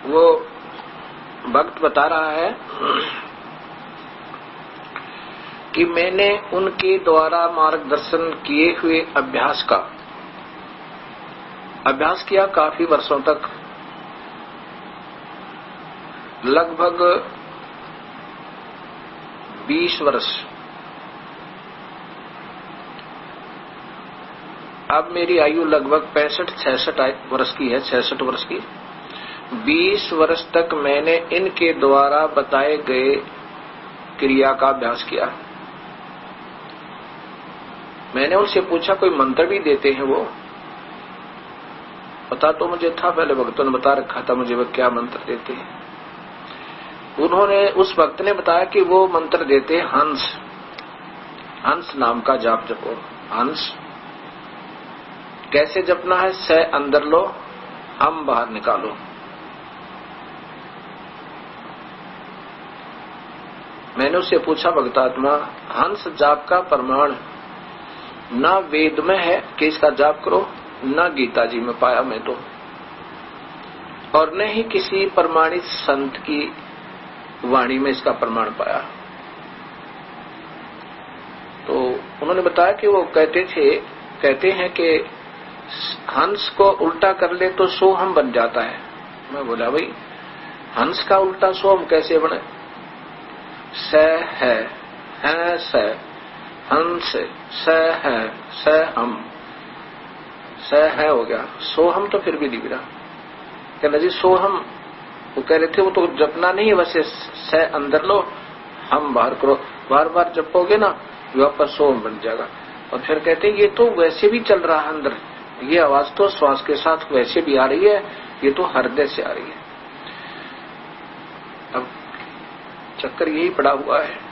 वो भक्त बता रहा है कि मैंने उनके द्वारा मार्गदर्शन किए हुए अभ्यास किया काफी वर्षों तक, लगभग 20 वर्ष। अब मेरी आयु लगभग 65-66 वर्ष की है, 66 वर्ष की। 20 वर्ष तक मैंने इनके द्वारा बताए गए क्रिया का अभ्यास किया। मैंने उनसे पूछा कोई मंत्र भी देते हैं वो? पता तो मुझे था, पहले भक्तों ने बता रखा था मुझे वो क्या मंत्र देते हैं। उस भक्त ने बताया कि वो मंत्र देते हैं हंस नाम का जाप जपो। हंस कैसे जपना है? स अंदर लो, हम बाहर निकालो। मैंने उससे पूछा भक्तात्मा, हंस जाप का प्रमाण न वेद में है कि इसका जाप करो, न गीता जी में पाया मैं तो, और न ही किसी प्रमाणित संत की वाणी में इसका प्रमाण पाया। तो उन्होंने बताया कि वो कहते हैं कि हंस को उल्टा कर ले तो सोहम बन जाता है। मैं बोला भाई हंस का उल्टा सोहम कैसे बने? स है स, हंस स है स हम, स है हो गया, सोहम तो फिर भी दिख रहा। कहना जी सोहम, वो कह रहे थे वो तो जपना नहीं है, वैसे स अंदर लो, हम बाहर करो। बार बार जपोगे ना वापस सोहम बन जाएगा। और फिर कहते हैं ये तो वैसे भी चल रहा है अंदर, ये आवाज तो श्वास के साथ वैसे भी आ रही है, ये तो हृदय से आ रही है। अब चक्कर यही पड़ा हुआ है।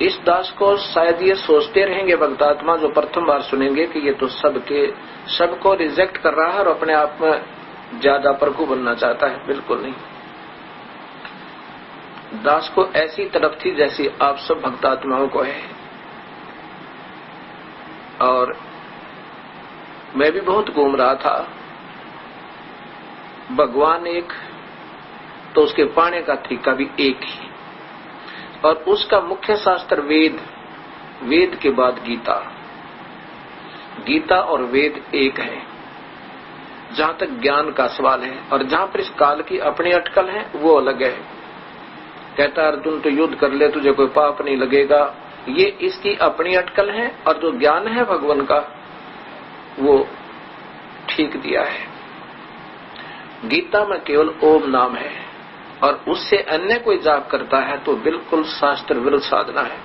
इस दास को शायद ये सोचते रहेंगे भक्तात्मा जो प्रथम बार सुनेंगे कि ये तो सबको रिजेक्ट कर रहा है और अपने आप में ज्यादा प्रभु बनना चाहता है। बिल्कुल नहीं। दास को ऐसी तरफ थी जैसी आप सब भक्तात्माओं को है। और मैं भी बहुत घूम रहा था। भगवान एक तो उसके पाने का तरीका भी एक ही, और उसका मुख्य शास्त्र वेद के बाद गीता और वेद एक है जहां तक ज्ञान का सवाल है। और जहां पर इस काल की अपनी अटकल है वो अलग है। कहता अर्जुन तो युद्ध कर ले, तुझे कोई पाप नहीं लगेगा, ये इसकी अपनी अटकल है। और जो ज्ञान है भगवान का वो ठीक दिया है। गीता में केवल ओम नाम है, और उससे अन्य कोई जाप करता है तो बिल्कुल शास्त्र विरुद्ध साधना है,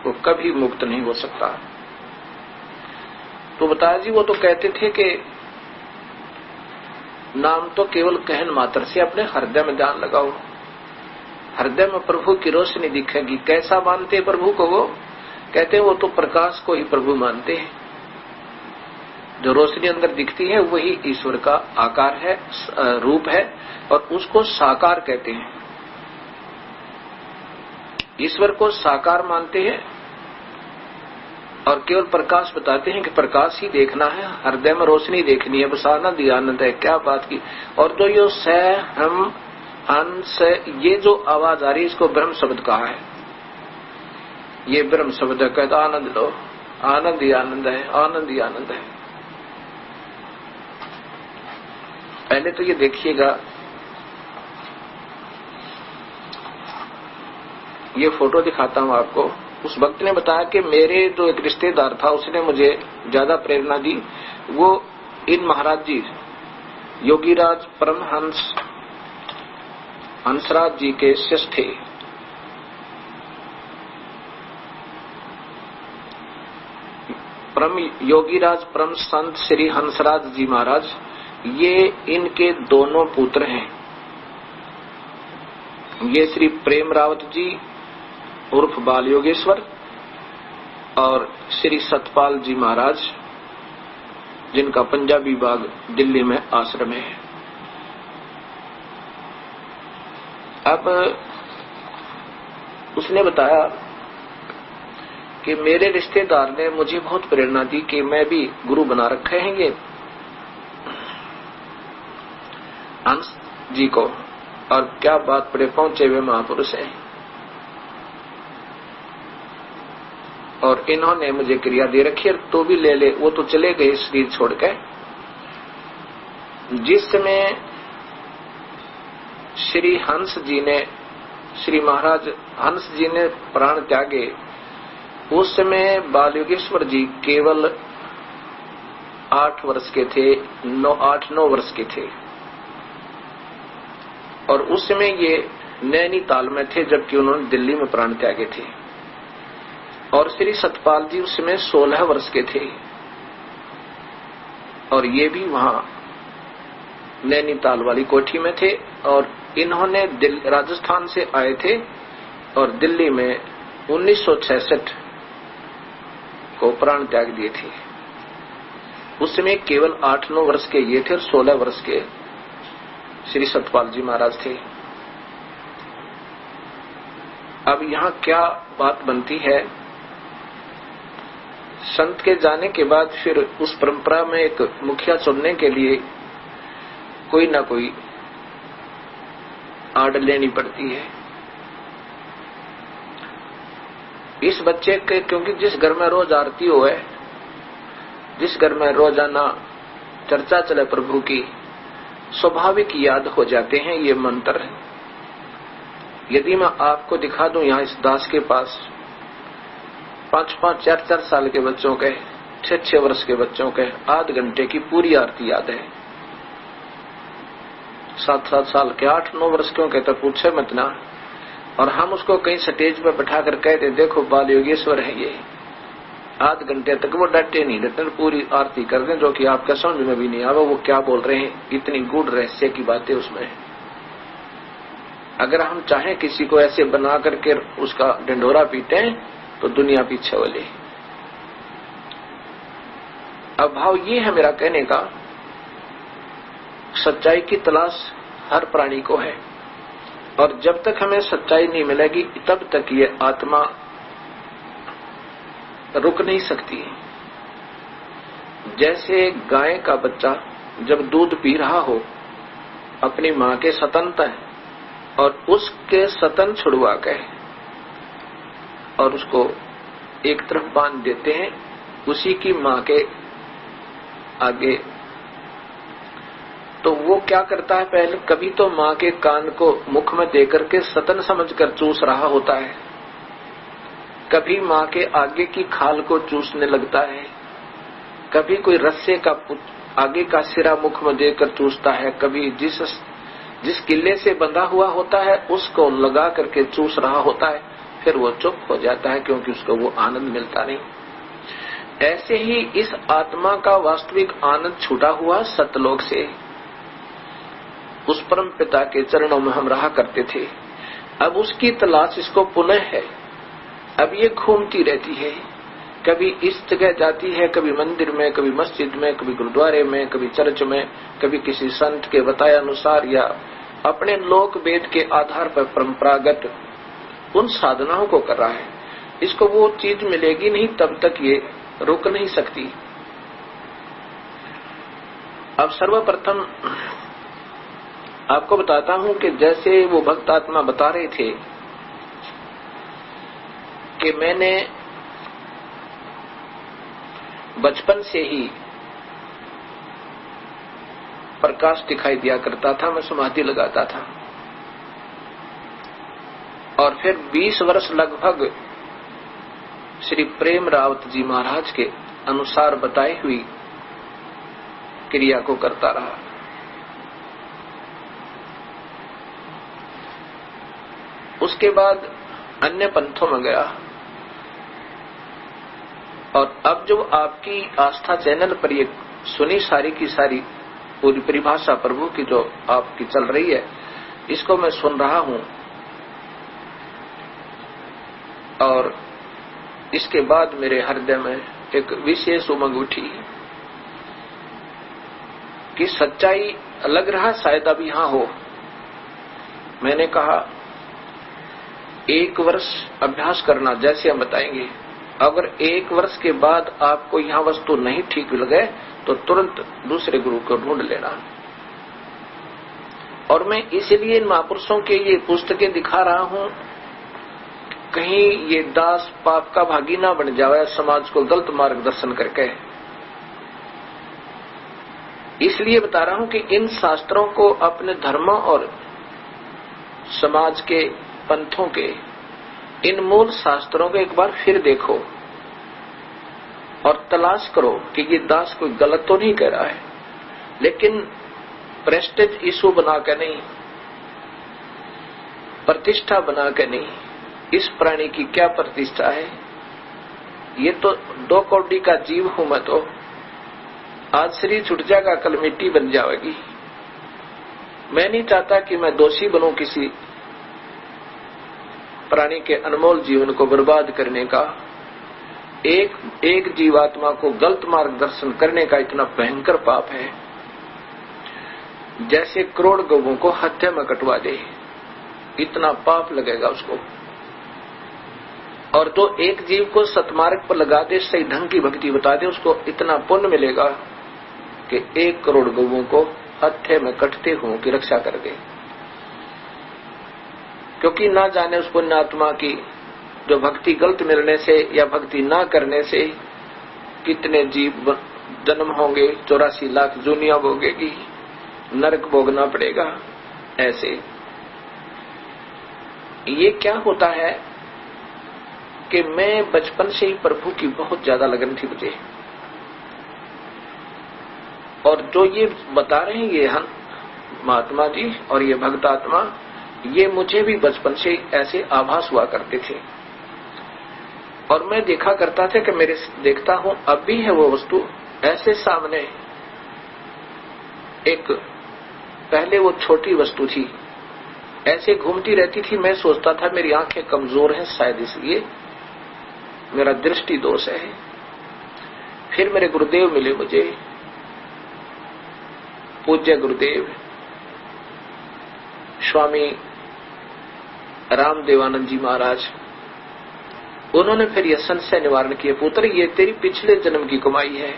वो कभी मुक्त नहीं हो सकता। तो बताया जी वो तो कहते थे कि नाम तो केवल कहन मात्र से अपने हृदय में ध्यान लगाओ, हृदय में प्रभु की रोशनी दिखेगी। कैसा मानते प्रभु को? वो कहते वो तो प्रकाश को ही प्रभु मानते हैं। जो रोशनी अंदर दिखती है वही ईश्वर का आकार है, रूप है, और उसको साकार कहते हैं। ईश्वर को साकार मानते हैं और केवल प्रकाश बताते हैं कि प्रकाश ही देखना है, हृदय में रोशनी देखनी है, बस आनंद ही आनंद है। क्या बात की। और जो ये स हम अंश ये जो आवाज आ रही है इसको ब्रह्म शब्द कहा है। ये ब्रह्म शब्द है। कहता आनंद लो, आनंद ही आनंद है, आनंद ही आनंद है। पहले तो ये देखिएगा, ये फोटो दिखाता हूं आपको। उस भक्त ने बताया कि मेरे जो एक रिश्तेदार था उसने मुझे ज्यादा प्रेरणा दी। वो इन महाराज जी योगीराज परमहंस हंसराज जी के शिष्य थे। परम योगीराज परम संत श्री हंसराज जी महाराज, ये इनके दोनों पुत्र हैं। ये श्री प्रेम रावत जी उर्फ बाल योगेश्वर और श्री सतपाल जी महाराज, जिनका पंजाबी बाग दिल्ली में आश्रम है। अब उसने बताया कि मेरे रिश्तेदार ने मुझे बहुत प्रेरणा दी कि मैं भी गुरु बना रखे हैं ये। हंस जी को, और क्या बात बड़े पहुंचे हुए महापुरुष हैं। और इन्होंने मुझे क्रिया दे रखी है, तो भी ले ले। वो तो चले गए शरीर छोड़कर। जिस समय श्री हंस जी ने, श्री महाराज हंस जी ने प्राण त्यागे, उस समय बाल योगेश्वर जी केवल 8 वर्ष के थे, 8-9 वर्ष के थे। और उस समय ये नैनीताल में थे, जबकि उन्होंने दिल्ली में प्राण त्यागे थे। और श्री सतपाल जी उस समय 16 वर्ष के थे, और ये भी वहां नैनीताल वाली कोठी में थे। और इन्होंने राजस्थान से आए थे और दिल्ली में 1966 को प्राण त्याग दिए थे। उस समय केवल 8-9 वर्ष के ये थे और 16 वर्ष के श्री सतपाल जी महाराज थे। अब यहाँ क्या बात बनती है, संत के जाने के बाद फिर उस परंपरा में एक मुखिया चुनने के लिए कोई ना कोई आड़ लेनी पड़ती है। इस बच्चे के, क्योंकि जिस घर में रोज आरती हो है, जिस घर में रोजाना चर्चा चले प्रभु की, स्वाभाविक याद हो जाते हैं ये मंत्र। यदि मैं आपको दिखा दूं यहाँ इस दास के पास 5-5, 4-4 साल के बच्चों के, 6-6 वर्ष के बच्चों के आध घंटे की पूरी आरती याद है। 7-7 साल के, 8-9 वर्ष क्यों कहते पूछे मत ना। और हम उसको कहीं स्टेज पर बैठाकर कहते देखो बाल योगेश्वर है ये, आध घंटे तक वो डटे नहीं डटे, पूरी आरती कर दें, जो कि आपका समझ में भी नहीं आवे वो क्या बोल रहे हैं। इतनी गूढ़ रहस्य की बातें उसमें। अगर हम चाहें किसी को ऐसे बना करके उसका ढिंढोरा पीटे तो दुनिया पीछे वाले। अब भाव ये है मेरा कहने का, सच्चाई की तलाश हर प्राणी को है, और जब तक हमें सच्चाई नहीं मिलेगी तब तक ये आत्मा रुक नहीं सकती। जैसे गाय का बच्चा जब दूध पी रहा हो अपनी मां के स्तन पर, और उसके स्तन छुड़वा के और उसको एक तरफ बांध देते हैं उसी की मां के आगे, तो वो क्या करता है, पहले कभी तो मां के कान को मुख में देकर के स्तन समझकर चूस रहा होता है, कभी मां के आगे की खाल को चूसने लगता है, कभी कोई रस्से का आगे का सिरा मुख में देकर चूसता है, कभी जिस किले से बंधा हुआ होता है उसको लगा करके चूस रहा होता है। फिर वो चुप हो जाता है क्योंकि उसको वो आनंद मिलता नहीं। ऐसे ही इस आत्मा का वास्तविक आनंद छूटा हुआ सतलोक से उस परम पिता के चरणों में हम रहा करते थे। अब उसकी तलाश इसको पुनः है। अब ये घूमती रहती है, कभी इस जगह जाती है, कभी मंदिर में, कभी मस्जिद में, कभी गुरुद्वारे में, कभी चर्च में, कभी किसी संत के बताए अनुसार या अपने लोक वेद के आधार पर परंपरागत उन साधनाओं को कर रहा है। इसको वो चीज मिलेगी नहीं तब तक ये रुक नहीं सकती। अब सर्वप्रथम आपको बताता हूं कि जैसे वो भक्त आत्मा बता रहे थे कि मैंने बचपन से ही प्रकाश दिखाई दिया करता था, मैं समाधि लगाता था, और फिर 20 वर्ष लगभग श्री प्रेम रावत जी महाराज के अनुसार बताई हुई क्रिया को करता रहा। उसके बाद अन्य पंथों में गया, और अब जो आपकी आस्था चैनल पर ये सुनी सारी की सारी पूरी परिभाषा प्रभु की जो आपकी चल रही है, इसको मैं सुन रहा हूं, और इसके बाद मेरे हृदय में एक विशेष उमंग उठी कि सच्चाई लग रहा शायद अब यहां हो। मैंने कहा 1 वर्ष अभ्यास करना, जैसे हम बताएंगे। अगर 1 वर्ष के बाद आपको यहां वस्तु नहीं ठीक लगे तो तुरंत दूसरे गुरु को ढूंढ लेना। और मैं इसलिए इन महापुरुषों के ये पुस्तकें दिखा रहा हूं, कहीं ये दास पाप का भागी ना बन जाए समाज को गलत मार्गदर्शन करके। इसलिए बता रहा हूं कि इन शास्त्रों को अपने धर्मों और समाज के पंथों के इन मूल शास्त्रों को एक बार फिर देखो और तलाश करो कि ये दास कोई गलत तो नहीं कह रहा है, लेकिन प्रेस्टेज इशू बना के नहीं, प्रतिष्ठा बना के नहीं। इस प्राणी की क्या प्रतिष्ठा है? ये तो 2 कौड़ी का जीव हूं मैं, तो आज शरीर छूट जाएगा, कल मिट्टी बन जाएगी। मैं नहीं चाहता कि मैं दोषी बनूं किसी प्राणी के अनमोल जीवन को बर्बाद करने का। एक जीवात्मा को गलत मार्गदर्शन करने का इतना भयंकर पाप है, जैसे करोड़ गौओं को हत्या में कटवा दे, इतना पाप लगेगा उसको। और तो एक जीव को सतमार्ग पर लगा दे, सही ढंग की भक्ति बता दे, उसको इतना पुण्य मिलेगा कि 1 करोड़ गौओं को हत्या में कटते हुओं की रक्षा कर दे। क्योंकि ना जाने उस पुण्यात्मा की जो भक्ति गलत मिलने से या भक्ति ना करने से कितने जीव जन्म होंगे, 84 लाख दुनिया भोगेगी, नरक भोगना पड़ेगा। ऐसे ये क्या होता है कि मैं बचपन से ही प्रभु की बहुत ज्यादा लगन थी मुझे, और जो ये बता रहे हैं ये महात्मा जी और ये भक्त आत्मा, ये मुझे भी बचपन से ऐसे आभास हुआ करते थे। और मैं देखा करता था कि मेरे देखता हूं अब भी है वो वस्तु ऐसे सामने। एक पहले वो छोटी वस्तु थी, ऐसे घूमती रहती थी। मैं सोचता था मेरी आंखें कमजोर हैं, शायद इसलिए मेरा दृष्टि दोष है। फिर मेरे गुरुदेव मिले मुझे, पूज्य गुरुदेव स्वामी रामदेवानंद जी महाराज। उन्होंने फिर यह संशय निवारण किया, पुत्र ये तेरी पिछले जन्म की कमाई है,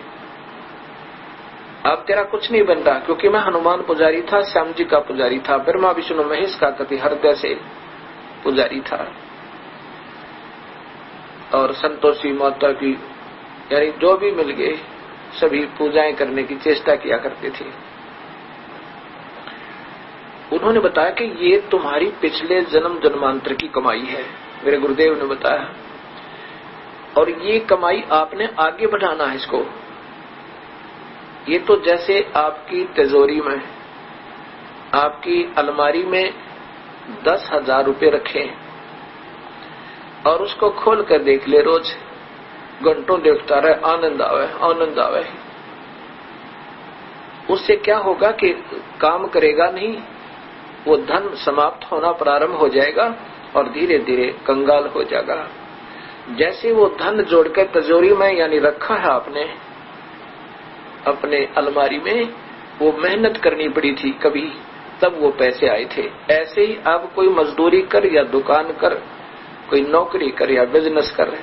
अब तेरा कुछ नहीं बन रहा। क्योंकि मैं हनुमान पुजारी था, श्याम जी का पुजारी था, ब्रह्मा विष्णु महेश का कति हृदय से पुजारी था, और संतोषी माता की यानी जो भी मिल गए सभी पूजाएं करने की चेष्टा किया करते थे। उन्होंने बताया कि ये तुम्हारी पिछले जन्म जन्मांतर की कमाई है, मेरे गुरुदेव ने बताया, और ये कमाई आपने आगे बढ़ाना है इसको। ये तो जैसे आपकी तिजोरी में, आपकी अलमारी में 10,000 रुपए रखे और उसको खोल कर देख ले, रोज घंटों देखता रहे, आनंद आवे आनंद आवे। उससे क्या होगा कि काम करेगा नहीं, वो धन समाप्त होना प्रारंभ हो जाएगा और धीरे धीरे कंगाल हो जाएगा। जैसे वो धन जोड़कर तिजोरी में यानी रखा है आपने अपने अलमारी में, वो मेहनत करनी पड़ी थी कभी, तब वो पैसे आए थे। ऐसे ही अब कोई मजदूरी कर या दुकान कर, कोई नौकरी कर या बिजनेस कर,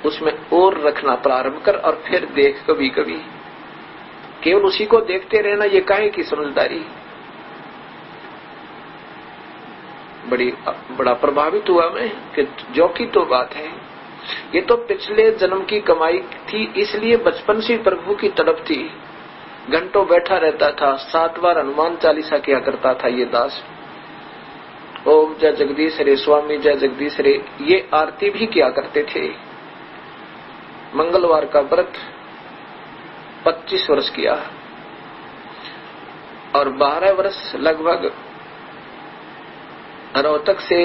उसमें और रखना प्रारंभ कर और फिर देख कभी कभी। केवल उसी को देखते रहना ये काहे की समझदारी। बड़ा प्रभावित हुआ मैं कि जो की तो बात है, ये तो पिछले जन्म की कमाई थी, इसलिए बचपन से प्रभु की तड़प थी। घंटों बैठा रहता था, 7 बार हनुमान चालीसा किया करता था ये दास। ओम जय जगदीश हरे, स्वामी जय जगदीश हरे, ये आरती भी किया करते थे। मंगलवार का व्रत 25 वर्ष किया और 12 वर्ष लगभग रोहतक से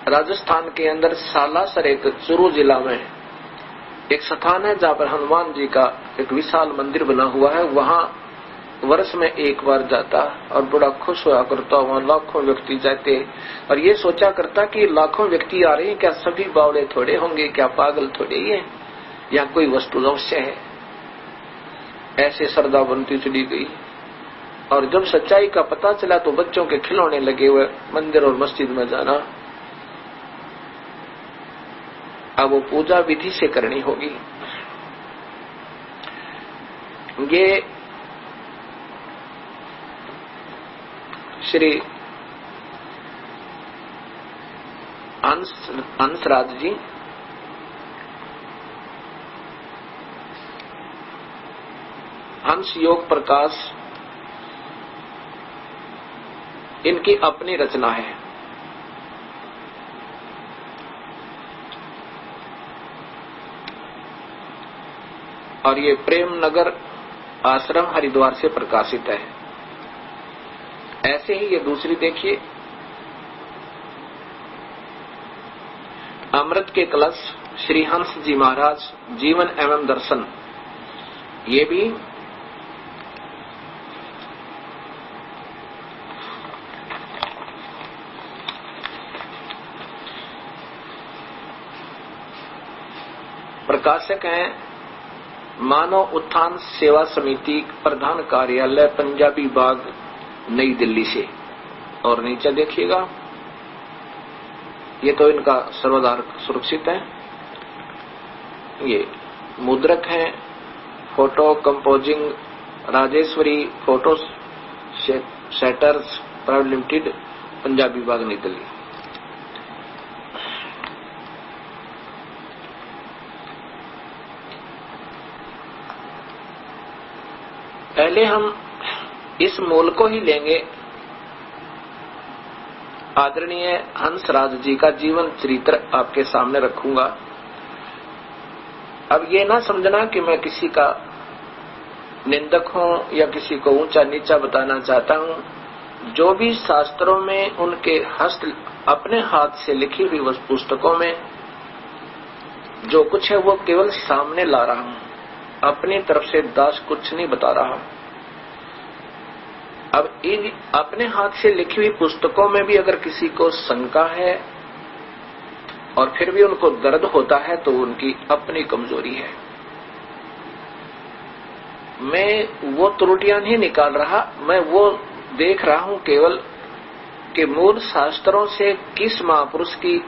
राजस्थान के अंदर सालासर, एक चूरू जिला में एक स्थान है जहां पर हनुमान जी का एक विशाल मंदिर बना हुआ है। वहां वर्ष में एक बार जाता और बड़ा खुश हुआ करता। वहां लाखों व्यक्ति जाते और ये सोचा करता कि लाखों व्यक्ति आ रहे हैं, क्या सभी बावले थोड़े होंगे, क्या पागल थोड़े ही है, या कोई वस्तु अवश्य है। ऐसे श्रद्धा बनती चली गई और जब सच्चाई का पता चला तो बच्चों के खिलौने लगे हुए मंदिर और मस्जिद में जाना। अब वो पूजा विधि से करनी होगी। ये श्री हंसराज जी, हंस योग प्रकाश, इनकी अपनी रचना है। और ये प्रेम नगर आश्रम हरिद्वार से प्रकाशित है। ऐसे ही ये दूसरी देखिए, अमृत के कलश श्री हंस जी महाराज जीवन एवं दर्शन, ये भी प्रकाशक हैं मानव उत्थान सेवा समिति, प्रधान कार्यालय, पंजाबी बाग, नई दिल्ली से। और नीचे देखिएगा, ये तो इनका सर्वाधार सुरक्षित है। ये मुद्रक हैं, photo composing Rajeshwari photo setters private limited, Punjabi Bagh, नई दिल्ली। पहले हम इस मूल को ही लेंगे, आदरणीय हंसराज जी का जीवन चरित्र आपके सामने रखूंगा। अब ये ना समझना कि मैं किसी का निंदक हूं या किसी को ऊंचा नीचा बताना चाहता हूं। जो भी शास्त्रों में उनके अपने हाथ से लिखी हुई उस पुस्तकों में जो कुछ है वो केवल सामने ला रहा हूं, अपनी तरफ से दास कुछ नहीं बता रहा। अब इन अपने हाथ से लिखी हुई पुस्तकों में भी अगर किसी को शंका है और फिर भी उनको दर्द होता है तो उनकी अपनी कमजोरी है। मैं वो त्रुटियां नहीं निकाल रहा, मैं वो देख रहा हूं केवल कि मूल शास्त्रों से किस महापुरुष की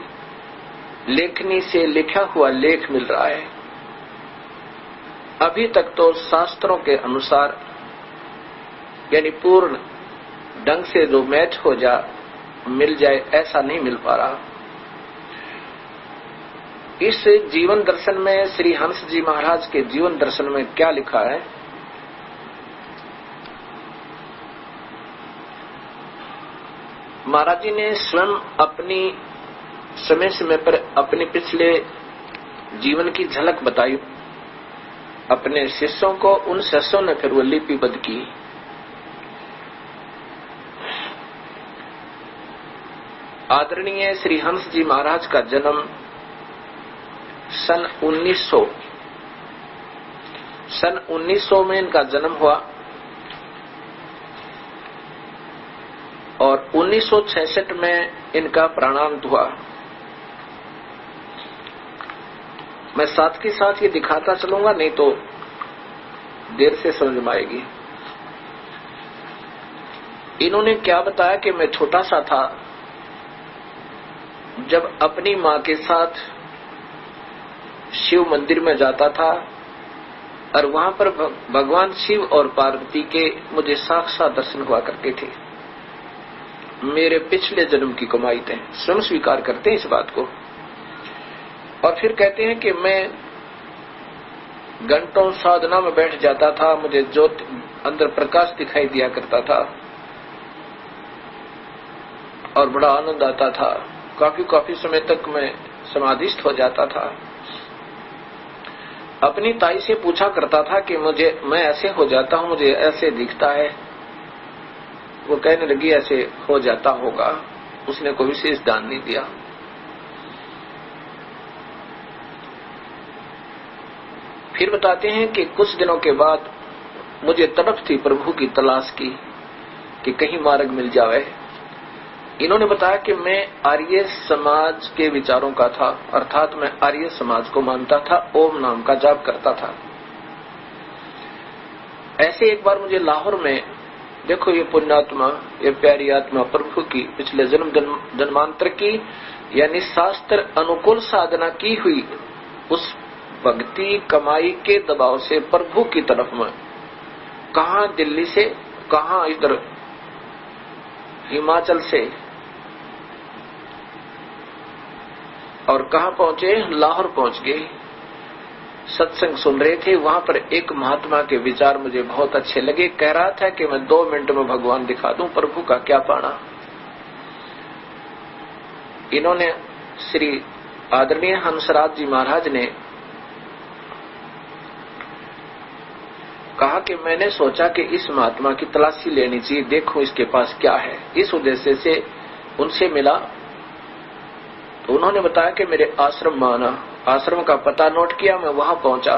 लेखनी से लिखा हुआ लेख मिल रहा है। अभी तक तो शास्त्रों के अनुसार यानी पूर्ण ढंग से जो मैच हो मिल जाए ऐसा नहीं मिल पा रहा। इस जीवन दर्शन में श्री हंस जी महाराज के जीवन दर्शन में क्या लिखा है, महाराज जी ने स्वयं अपनी समय समय पर अपने पिछले जीवन की झलक बताई अपने शिष्यों को। उन शिष्यों ने फिर वो लिपिबद्ध की। आदरणीय श्री हंस जी महाराज का जन्म सन 1900 में इनका जन्म हुआ और 1966 में इनका प्राणांत हुआ। मैं साथ के साथ ये दिखाता चलूंगा, नहीं तो देर से समझ में आएगी। इन्होंने क्या बताया कि मैं छोटा सा था जब अपनी मां के साथ शिव मंदिर में जाता था और वहां पर भगवान शिव और पार्वती के मुझे साक्षात दर्शन हुआ करते थे। मेरे पिछले जन्म की कमाई थे, स्वयं स्वीकार करते हैं इस बात को। और फिर कहते हैं कि मैं घंटों साधना में बैठ जाता था, मुझे ज्योति अंदर प्रकाश दिखाई दिया करता था और बड़ा आनंद आता था। काफी समय तक मैं समाधिस्थ हो जाता था। अपनी ताई से पूछा करता था कि मैं ऐसे हो जाता हूं, मुझे ऐसे दिखता है। वो कहने लगी ऐसे हो जाता होगा, उसने कोई विशेष दान नहीं दिया। फिर बताते हैं कि कुछ दिनों के बाद मुझे तड़प थी प्रभु की तलाश की कि कहीं मार्ग मिल जाए। इन्होंने बताया कि मैं आर्य समाज के विचारों का था, अर्थात मैं आर्य समाज को मानता था, ओम नाम का जाप करता था। ऐसे एक बार मुझे लाहौर में, देखो ये पुण्यात्मा, ये प्यारी आत्मा प्रभु की पिछले जन्मांतर की यानी शास्त्र अनुकूल साधना की हुई उस भक्ति कमाई के दबाव से प्रभु की तरफ में, कहां दिल्ली से कहां इधर हिमाचल से। और कहां पहुंचे? लाहौर पहुंच गए। सत्संग सुन रहे थे। वहां पर एक महात्मा के विचार मुझे बहुत अच्छे लगे। कह रहा था कि मैं 2 मिनट में भगवान दिखा दूं, प्रभु का क्या पाना। इन्होंने श्री आदरणीय हंसराज जी महाराज ने कहा कि मैंने सोचा कि इस महात्मा की तलाशी लेनी चाहिए, देखो इसके पास क्या है। इस उद्देश्य से उनसे मिला तो उन्होंने बताया कि मेरे आश्रम में आना। आश्रम का पता नोट किया, मैं वहां पहुंचा।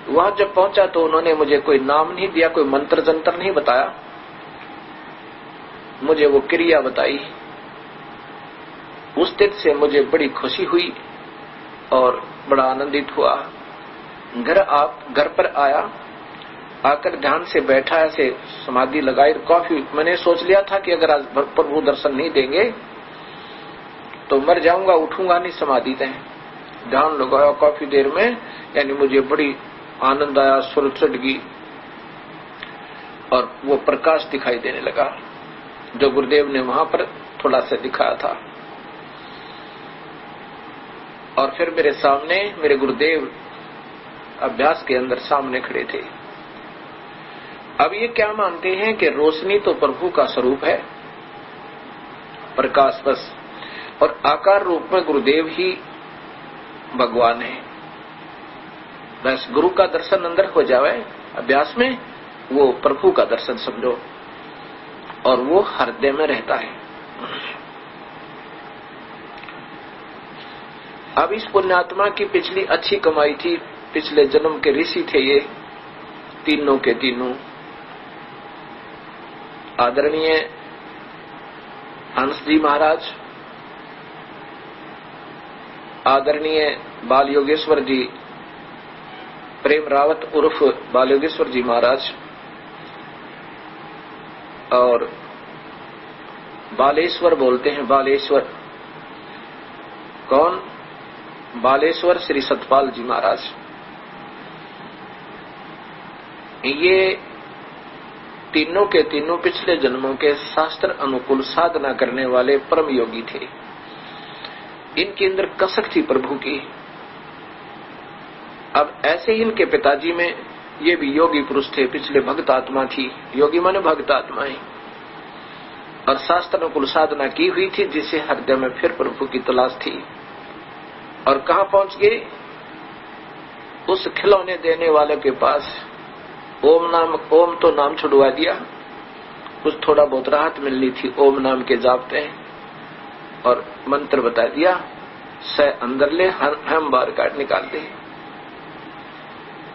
वहां जब पहुंचा तो उन्होंने मुझे कोई नाम नहीं दिया, कोई मंत्र जंतर नहीं बताया, मुझे वो क्रिया बताई। उस दिन से मुझे बड़ी खुशी हुई और बड़ा आनंदित हुआ। घर पर आया, आकर ध्यान से बैठा, ऐसे समाधि लगाई, कॉफी। मैंने सोच लिया था कि अगर आज प्रभु दर्शन नहीं देंगे तो मर जाऊंगा, उठूंगा नहीं समाधि से। ध्यान लगाया काफी देर में, यानी मुझे बड़ी आनंद आया, सुर चढ़ गई और वो प्रकाश दिखाई देने लगा जो गुरुदेव ने वहां पर थोड़ा सा दिखाया था। और फिर मेरे सामने मेरे गुरुदेव अभ्यास के अंदर सामने खड़े थे। अब ये क्या मानते हैं कि रोशनी तो प्रभु का स्वरूप है, प्रकाश बस, और आकार रूप में गुरुदेव ही भगवान है। बस गुरु का दर्शन अंदर हो जावे अभ्यास में, वो प्रभु का दर्शन समझो, और वो हृदय में रहता है। अब इस पुण्यात्मा की पिछली अच्छी कमाई थी, पिछले जन्म के ऋषि थे ये तीनों के तीनों। आदरणीय हंस जी महाराज, आदरणीय बाल योगेश्वर जी, प्रेम रावत उर्फ बाल योगेश्वर जी महाराज, और बालेश्वर बोलते हैं, बालेश्वर कौन? बालेश्वर श्री सतपाल जी महाराज। ये तीनों के तीनों पिछले जन्मों के शास्त्र अनुकूल साधना करने वाले परम योगी थे। इनके अंदर कसक थी प्रभु की। अब ऐसे ही इनके पिताजी में ये भी योगी पुरुष थे, पिछले भक्त आत्मा थी। योगी माने भक्त आत्माएं, और शास्त्र अनुकूल साधना की हुई थी, जिसे हृदय में फिर प्रभु की तलाश थी। और कहां पहुंच गए? उस खिलौने देने वाले के पास। ओम तो नाम छुड़वा दिया, कुछ थोड़ा बहुत राहत मिलनी थी ओम नाम के जाप पे, और मंत्र बता दिया, से अंदर ले, हम बाहर काट निकाल दे।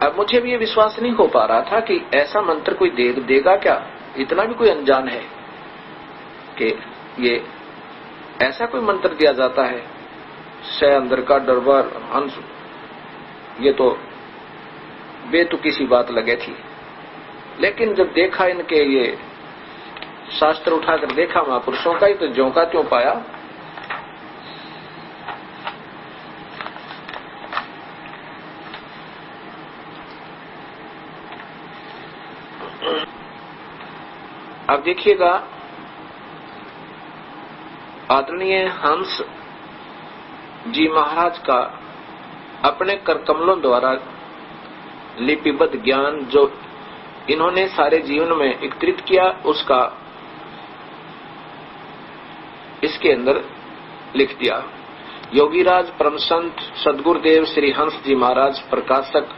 अब मुझे भी ये विश्वास नहीं हो पा रहा था कि ऐसा मंत्र कोई देगा क्या, इतना भी कोई अनजान है कि ये ऐसा कोई मंत्र दिया जाता है, से अंदर का डरवर हंस। ये तो बेतुकी सी बात लगे थी, लेकिन जब देखा इनके ये शास्त्र उठाकर देखा महापुरुषों का ही, तो ज्यों का त्यों पाया। अब देखिएगा, आदरणीय हंस जी महाराज का अपने कर कमलों द्वारा लिपिबद्ध ज्ञान जो इन्होंने सारे जीवन में एकत्रित किया, उसका इसके अंदर लिख दिया। योगीराज परम संत सदगुरुदेव श्री हंस जी महाराज, प्रकाशक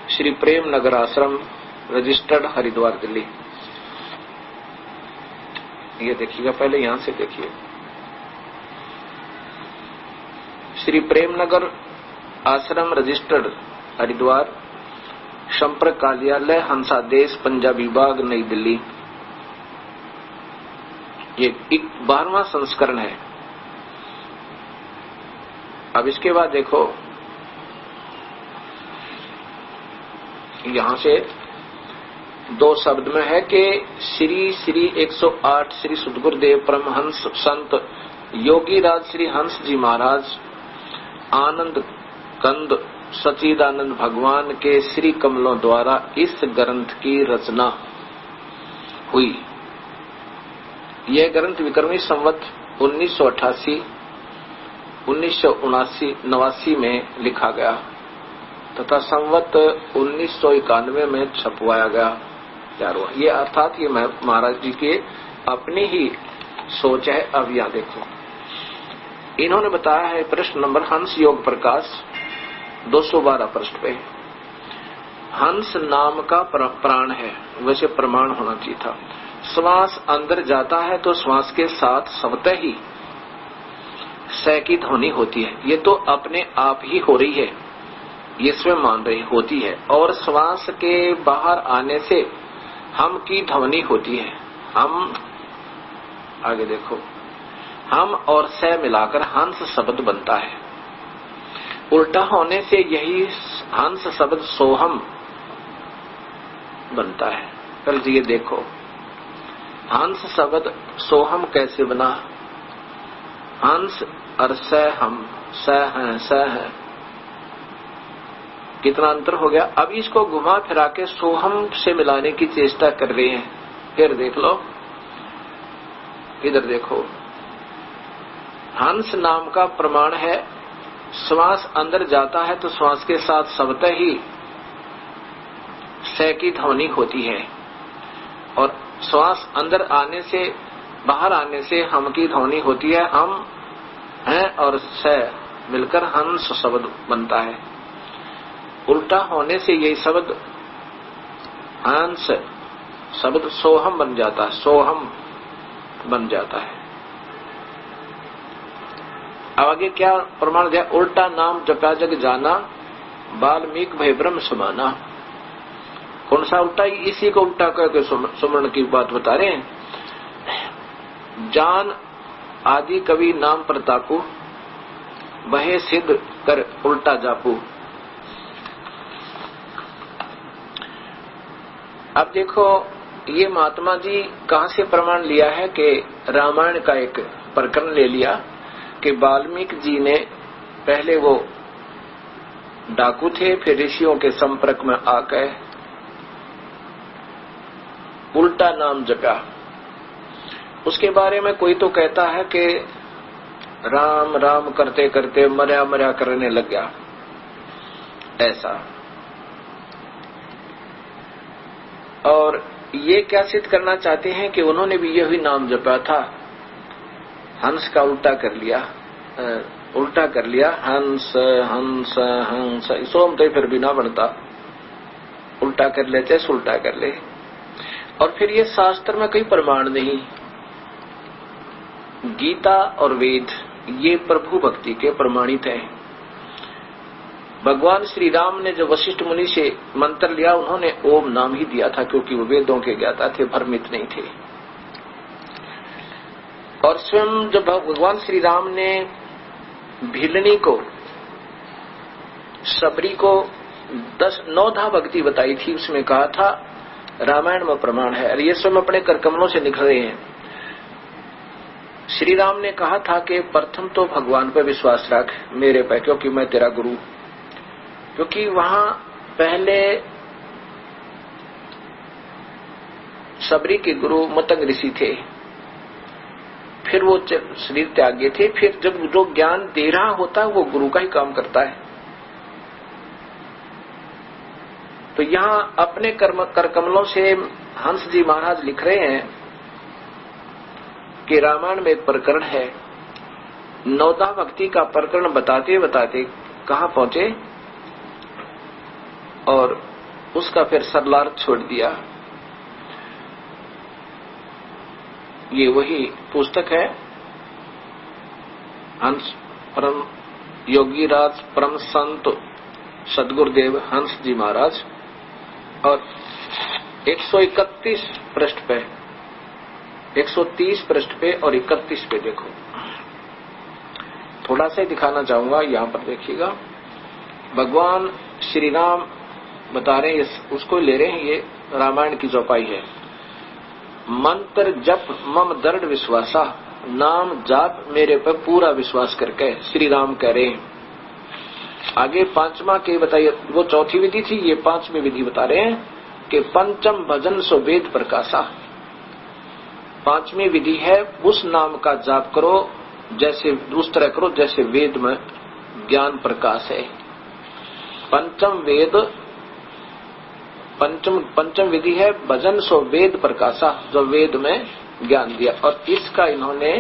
श्री प्रेम नगर आश्रम, रजिस्टर्ड हरिद्वार दिल्ली। ये देखिएगा, पहले यहां से देखिए। श्री प्रेम नगर आश्रम, रजिस्टर्ड हरिद्वार, संपर्क कार्यालय हंसादेश, पंजाबी बाग, नई दिल्ली। ये 12वां संस्करण है। अब इसके बाद देखो, यहां से 2 शब्द में है कि श्री श्री 108 श्री सद्गुरुदेव परमहंस संत योगीराज श्री हंस जी महाराज आनंद कंद सच्चिदानंद भगवान के श्री कमलों द्वारा इस ग्रंथ की रचना हुई। यह ग्रंथ विक्रमी संवत 1988, 1979 में लिखा गया तथा संवत 1991 में छपवाया गया। ये अर्थात ये महाराज जी के अपनी ही सोच है। अब यहां देखो, इन्होंने बताया है प्रश्न नंबर हंस योग प्रकाश 212 पृष्ठ पे, हंस नाम का प्राण है, वैसे प्रमाण होना चाहिए था। श्वास अंदर जाता है तो श्वास के साथ स्वतः ही स की ध्वनि होती है। ये तो अपने आप ही हो रही है, ये स्वयं मान रही होती है। और श्वास के बाहर आने से हम की ध्वनि होती है। हम आगे देखो, हम और स मिलाकर हंस शब्द बनता है। उल्टा होने से यही हंस शब्द सोहम बनता है। कल जी ये देखो, हंस शब्द सोहम कैसे बना? हंस और स हम, स है, कितना अंतर हो गया। अब इसको घुमा फिरा के सोहम से मिलाने की चेष्टा कर रहे हैं। फिर देख लो, इधर देखो, हंस नाम का प्रमाण है, श्वास अंदर जाता है तो श्वास के साथ स्वतः ही स की ध्वनि होती है, और श्वास अंदर आने से बाहर आने से हम की ध्वनि होती है। हम हैं और स मिलकर हंस शब्द बनता है। उल्टा होने से यही शब्द हंस शब्द सोहम बन जाता है, सोहम बन जाता है। अब आगे क्या प्रमाण दिया? उल्टा नाम जपा जग जाना, वाल्मीकि भय ब्रह्म समाना। कौन सा उल्टा? इसी को उल्टा करके सुमरण की बात बता रहे हैं। जान आदि कवि नाम प्रतापु, वहे सिद्ध कर उल्टा जापू। अब देखो, ये महात्मा जी कहां से प्रमाण लिया है कि रामायण का एक प्रकरण ले लिया कि वाल्मीकि जी ने पहले वो डाकू थे, फिर ऋषियों के संपर्क में आकर उल्टा नाम जपा। उसके बारे में कोई तो कहता है कि राम राम करते करते मर्या मर्या करने लग गया, ऐसा। और ये क्या सिद्ध करना चाहते हैं कि उन्होंने भी यही नाम जपा था, हंस का उल्टा कर लिया, हंस हंस हंस। सोम तो फिर भी ना बनता, उल्टा कर ले चाहे उल्टा कर ले। और फिर ये शास्त्र में कोई प्रमाण नहीं। गीता और वेद ये प्रभु भक्ति के प्रमाणित हैं। भगवान श्री राम ने जब वशिष्ठ मुनि से मंत्र लिया, उन्होंने ओम नाम ही दिया था, क्योंकि वो वेदों के ज्ञाता थे, भ्रमित नहीं थे। और स्वयं जब भगवान श्री राम ने भिलनी को, सबरी को 9 भक्ति बताई थी, उसमें कहा था रामायण में प्रमाण है। और ये स्वयं अपने करकमलों से निकल रहे हैं। श्री राम ने कहा था कि प्रथम तो भगवान पर विश्वास रख, मेरे पे, क्योंकि मैं तेरा गुरु। क्योंकि वहां पहले सबरी के गुरु मतंग ऋषि थे, फिर वो शरीर त्यागे थे। फिर जब जो ज्ञान दे रहा होता है वो गुरु का ही काम करता है। तो यहाँ अपने करकमलों से हंस जी महाराज लिख रहे हैं कि रामायण में एक प्रकरण है। 9 भक्ति का प्रकरण बताते बताते कहां पहुंचे और उसका फिर सरलार्थ छोड़ दिया। ये वही पुस्तक है, हंस परम योगी राज परम संत सदगुरुदेव हंस जी महाराज। और 131 पृष्ठ पे, 130 पृष्ठ पे और 31 पे देखो, थोड़ा सा दिखाना चाहूंगा। यहां पर देखिएगा, भगवान श्री राम बता रहे हैं, उसको ले रहे हैं, ये रामायण की चौपाई है। मंत्र जप मम दृढ़ विश्वासा, नाम जाप मेरे पर पूरा विश्वास करके श्री राम कह रहे हैं। आगे 5वां के बताइए, वो चौथी विधि थी, ये 5वीं विधि बता रहे हैं कि पंचम भजन सो वेद प्रकाशा। पांचवी विधि है उस नाम का जाप करो जैसे उस तरह करो जैसे वेद में ज्ञान प्रकाश है। पंचम विधि है भजन सो वेद प्रकाशा, जो वेद में ज्ञान दिया। और इसका इन्होंने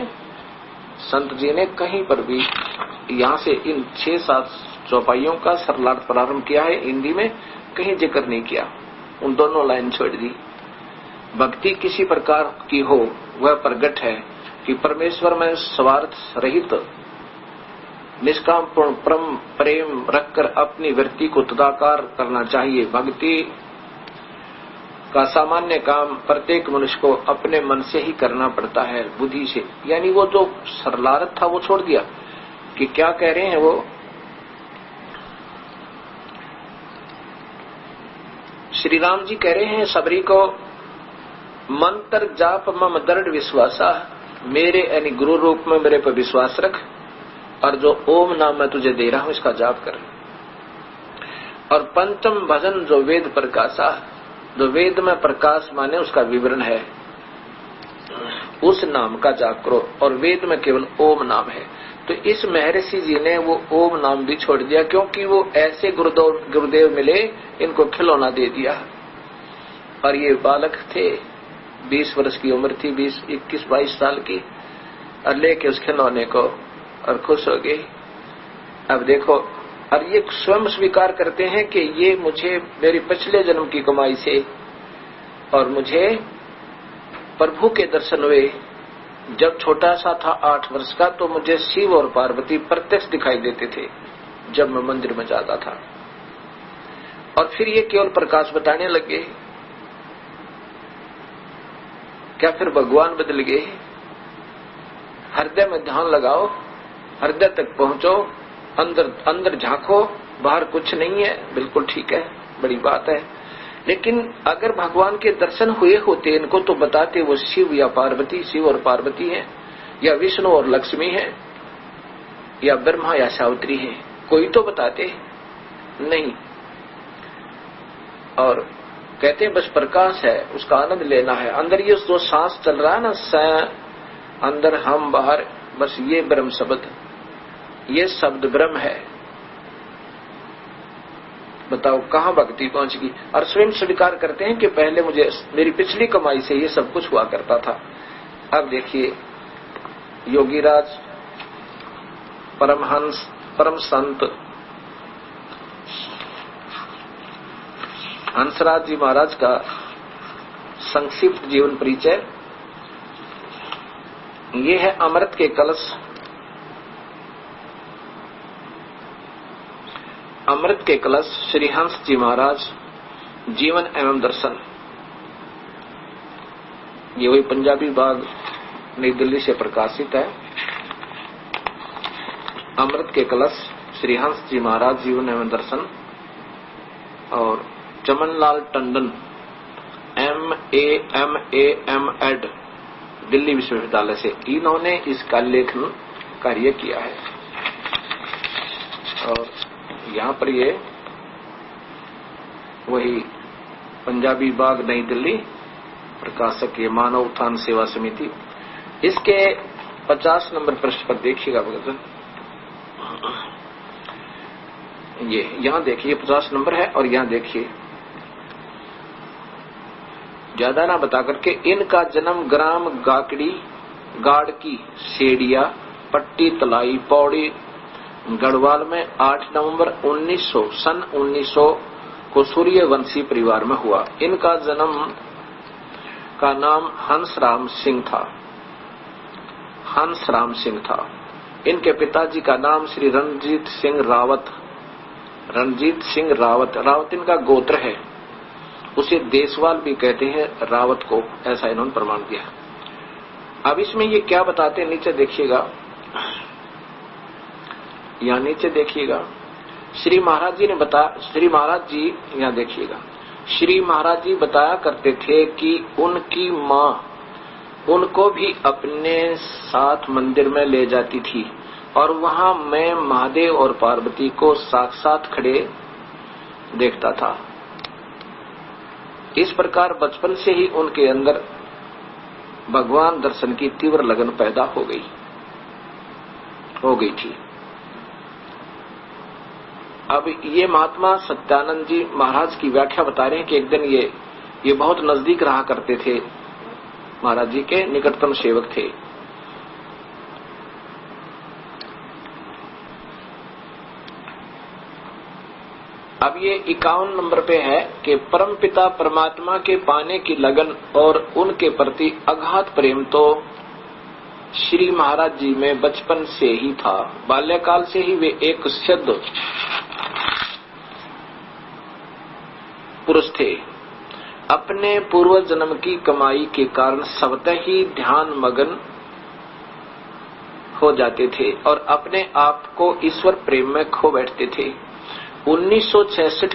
संत जी ने कहीं पर भी यहाँ से इन 6-7 चौपाइयों का सरलार्थ प्रारंभ किया है, हिंदी में कहीं जिक्र नहीं किया, उन दोनों लाइन छोड़ दी। भक्ति किसी प्रकार की हो वह प्रगट है कि परमेश्वर में स्वार्थ रहित निष्काम प्रेम रखकर अपनी वृत्ति को तदाकार करना चाहिए। भक्ति का सामान्य काम प्रत्येक मनुष्य को अपने मन से ही करना पड़ता है, बुद्धि से। यानी वो जो सरलार्थ था वो छोड़ दिया कि क्या कह रहे हैं वो, श्री राम जी कह रहे हैं सबरी को मंत्र जाप मम दृढ़ विश्वासा, मेरे यानी गुरु रूप में मेरे पर विश्वास रख और जो ओम नाम मैं तुझे दे रहा हूं इसका जाप कर। और पंचम भजन जो वेद प्रकाशा, जो वेद में प्रकाश माने उसका विवरण है, उस नाम का जाप करो। और वेद में केवल ओम नाम है। तो इस महर्षि जी ने वो ओम नाम भी छोड़ दिया क्योंकि वो ऐसे गुरुदेव मिले, इनको खिलौना दे दिया। और ये बालक थे, 20 वर्ष की उम्र थी, 21-22 साल की, और लेके उस खिलौने को और खुश हो गए। अब देखो, और ये स्वयं स्वीकार करते हैं कि ये मुझे मेरी पिछले जन्म की कमाई से और मुझे प्रभु के दर्शन हुए। जब छोटा सा था 8 वर्ष का तो मुझे शिव और पार्वती प्रत्यक्ष दिखाई देते थे जब मैं मंदिर में जाता था। और फिर ये केवल प्रकाश बताने लगे। क्या फिर भगवान बदल गए? हृदय में ध्यान लगाओ, हृदय तक पहुंचो, अंदर झांको, बाहर कुछ नहीं है, बिल्कुल ठीक है, बड़ी बात है। लेकिन अगर भगवान के दर्शन हुए होते इनको तो बताते वो शिव या पार्वती, शिव और पार्वती हैं, या विष्णु और लक्ष्मी हैं, या ब्रह्मा या सावित्री हैं, कोई तो बताते नहीं। और कहते हैं बस प्रकाश है, उसका आनंद लेना है। अंदर ये जो सांस चल रहा है ना, अंदर हम बाहर, बस ये ब्रह्म शब्द, ये शब्द ब्रह्म है। बताओ कहां भक्ति पहुंचगी? और स्वयं स्वीकार करते हैं कि पहले मुझे मेरी पिछली कमाई से ये सब कुछ हुआ करता था। अब देखिए, योगीराज परमहंस परम संत हंसराज जी महाराज का संक्षिप्त जीवन परिचय। ये है अमृत के कलश। अमृत के कलश श्री हंस जी महाराज जीवन एवं दर्शन। ये वही पंजाबी बाग नई दिल्ली से प्रकाशित है। अमृत के कलश श्री हंस जी महाराज जीवन एवं दर्शन। और चमनलाल टंडन MA दिल्ली विश्वविद्यालय से, इन्होंने इसका लेखन कार्य किया है। और यहाँ पर ये वही पंजाबी बाग नई दिल्ली प्रकाशक ये मानव उत्थान सेवा समिति। इसके 50 नंबर पृष्ठ पर देखिएगा भगत, ये यहाँ देखिए 50 नंबर है। और यहाँ देखिए, ज्यादा ना बता करके, इनका जन्म ग्राम गाड़की सेडिया पट्टी तलाई पौड़ी गढ़वाल में 8 नवंबर 1900 सन 1900 को सूर्यवंशी परिवार में हुआ। इनका जन्म का नाम हंसराम सिंह था। इनके पिताजी का नाम श्री रणजीत सिंह रावत इनका गोत्र है। उसे देशवाल भी कहते हैं रावत को, ऐसा इन्होंने प्रमाण दिया। अब इसमें ये क्या बताते हैं नीचे देखिएगा, यहाँ नीचे देखिएगा, श्री महाराज जी यहाँ देखिएगा, श्री महाराज जी बताया करते थे कि उनकी माँ उनको भी अपने साथ मंदिर में ले जाती थी और वहां मैं महादेव और पार्वती को साक्षात खड़े देखता था। इस प्रकार बचपन से ही उनके अंदर भगवान दर्शन की तीव्र लगन पैदा हो गई थी। अब ये महात्मा सत्यानंद जी महाराज की व्याख्या बता रहे हैं कि एक दिन ये बहुत नजदीक रहा करते थे, महाराज जी के निकटतम सेवक थे। अब ये 51 नंबर पे है कि परमपिता परमात्मा के पाने की लगन और उनके प्रति अगाध प्रेम तो श्री महाराज जी में बचपन से ही था। बाल्यकाल से ही वे एक शुद्ध पुरुष थे। अपने पूर्व जन्म की कमाई के कारण स्वतः ही ध्यान मग्न हो जाते थे और अपने आप को ईश्वर प्रेम में खो बैठते थे। 1966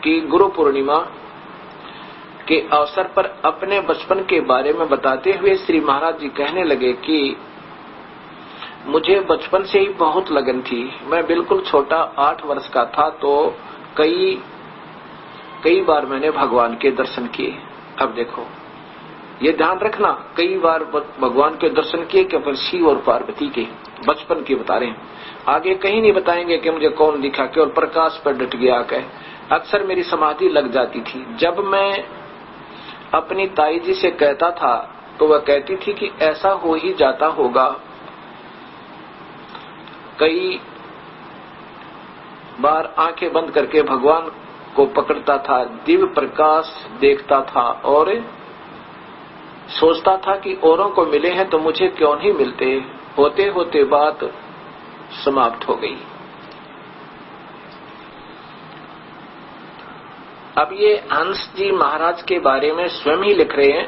की गुरु पूर्णिमा के अवसर पर अपने बचपन के बारे में बताते हुए श्री महाराज जी कहने लगे कि मुझे बचपन से ही बहुत लगन थी। मैं बिल्कुल छोटा 8 वर्ष का था तो कई बार मैंने भगवान के दर्शन किए। अब देखो, ये ध्यान रखना, कई बार भगवान के दर्शन किए, केवल शिव और पार्वती के बचपन की बता रहे हैं। आगे कहीं नहीं बताएंगे कि मुझे कौन दिखा, केवल प्रकाश पर डट गया कह। अक्सर मेरी समाधि लग जाती थी। जब मैं अपनी ताई जी से कहता था तो वह कहती थी कि ऐसा हो ही जाता होगा। कई बार आंखें बंद करके भगवान को पकड़ता था, दिव्य प्रकाश देखता था और सोचता था कि औरों को मिले हैं तो मुझे क्यों नहीं मिलते। होते होते बात समाप्त हो गई। अब ये हंस जी महाराज के बारे में स्वयं ही लिख रहे हैं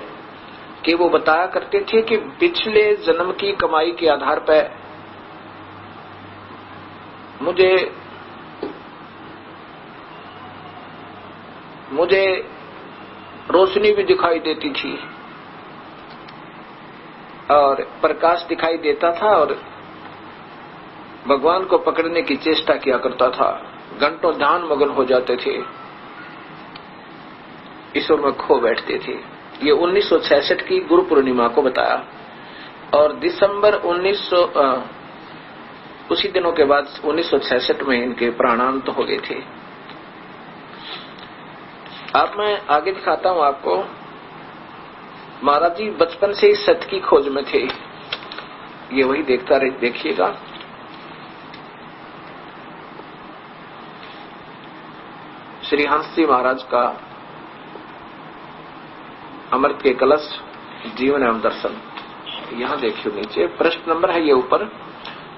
कि वो बताया करते थे कि पिछले जन्म की कमाई के आधार पर मुझे रोशनी भी दिखाई देती थी और प्रकाश दिखाई देता था और भगवान को पकड़ने की चेष्टा किया करता था। घंटों ध्यान मग्न हो जाते थे, ईश्वर में खो बैठते थे। ये 1966 की गुरु पूर्णिमा को बताया और दिसंबर 1900 उसी दिनों के बाद 1966 में इनके प्राणांत हो गए थे। अब मैं आगे दिखाता हूं आपको। महाराज जी बचपन से ही सत्य की खोज में थे। ये वही देखिएगा। श्री हंस जी महाराज का अमृत के कलश जीवन एवं दर्शन, यहां देखियो नीचे प्रश्न नंबर है ये ऊपर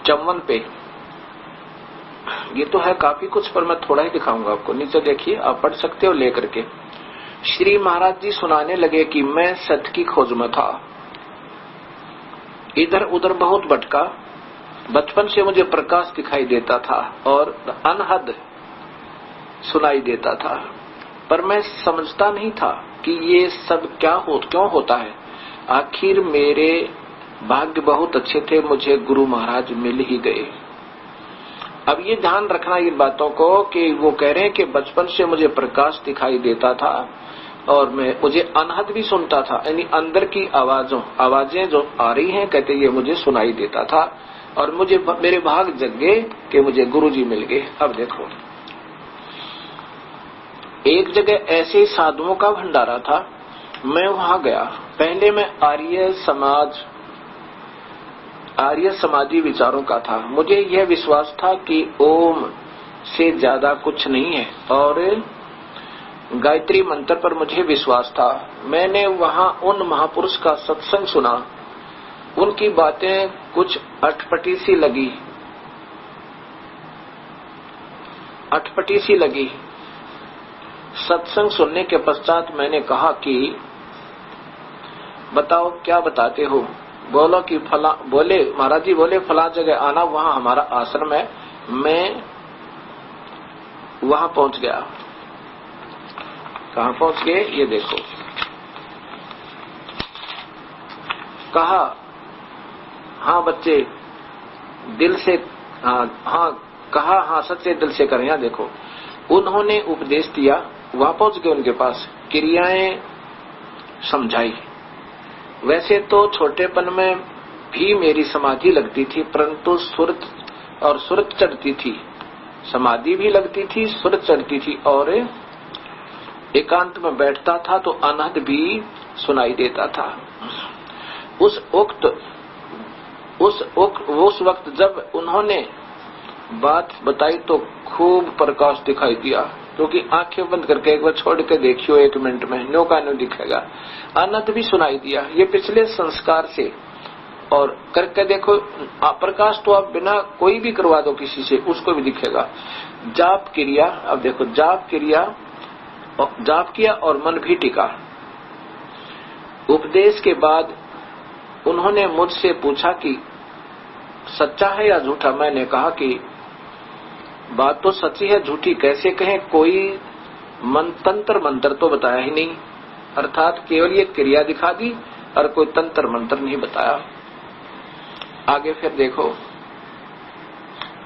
54 पे। ये तो है काफी कुछ पर मैं थोड़ा ही दिखाऊंगा आपको। नीचे देखिए, आप पढ़ सकते हो लेकर के। श्री महाराज जी सुनाने लगे कि मैं सत्य की खोज में था, इधर उधर बहुत भटका। बचपन से मुझे प्रकाश दिखाई देता था और अनहद सुनाई देता था, पर मैं समझता नहीं था कि ये सब क्यों होता है। आखिर मेरे भाग्य बहुत अच्छे थे, मुझे गुरु महाराज मिल ही गए। अब ये ध्यान रखना इन बातों को कि वो कह रहे हैं कि बचपन से मुझे प्रकाश दिखाई देता था और मुझे अनहद भी सुनता था, यानी अंदर की आवाजें जो आ रही हैं, कहते ये मुझे सुनाई देता था और मेरे भाग जग गए कि मुझे गुरु जी मिल गए। अब देखो, एक जगह ऐसे साधुओं का भंडारा था, मैं वहां गया। पहले मैं आर्य समाजी विचारों का था। मुझे यह विश्वास था कि ओम से ज्यादा कुछ नहीं है और गायत्री मंत्र पर मुझे विश्वास था। मैंने वहां उन महापुरुष का सत्संग सुना। उनकी बातें कुछ अटपटी सी लगी। सत्संग सुनने के पश्चात मैंने कहा कि बताओ क्या बताते हो। महाराज जी बोले फला जगह आना, वहां हमारा आश्रम है। मैं वहां पहुंच गया। कहां पहुंच गए ये देखो। कहा हाँ बच्चे दिल से कहा हाँ सच्चे दिल से करें। यहां देखो, उन्होंने उपदेश दिया, वहां पहुंच गए उनके पास, क्रियाएं समझाई वैसे तो छोटेपन में भी मेरी समाधि लगती थी, परंतु सुरत चढ़ती थी, समाधि भी लगती थी, सुरत चढ़ती थी, और एकांत में बैठता था तो अनहद भी सुनाई देता था। उस वक्त जब उन्होंने बात बताई तो खूब प्रकाश दिखाई दिया, क्योंकि आंखें बंद करके एक बार छोड़ के देखियो 1 मिनट में न्यो का न्यो दिखेगा। अनंत भी सुनाई दिया, ये पिछले संस्कार से। और करके देखो, प्रकाश तो आप बिना कोई भी करवा दो किसी से, उसको भी दिखेगा। जाप क्रिया, अब देखो जाप किया और मन भी टिका। उपदेश के बाद उन्होंने मुझसे पूछा कि सच्चा है या झूठा। मैंने कहा कि बात तो सच्ची है, झूठी कैसे कहें, कोई तंत्र मंत्र तो बताया ही नहीं, अर्थात केवल ये क्रिया दिखा दी और कोई तंत्र मंत्र नहीं बताया। आगे फिर देखो,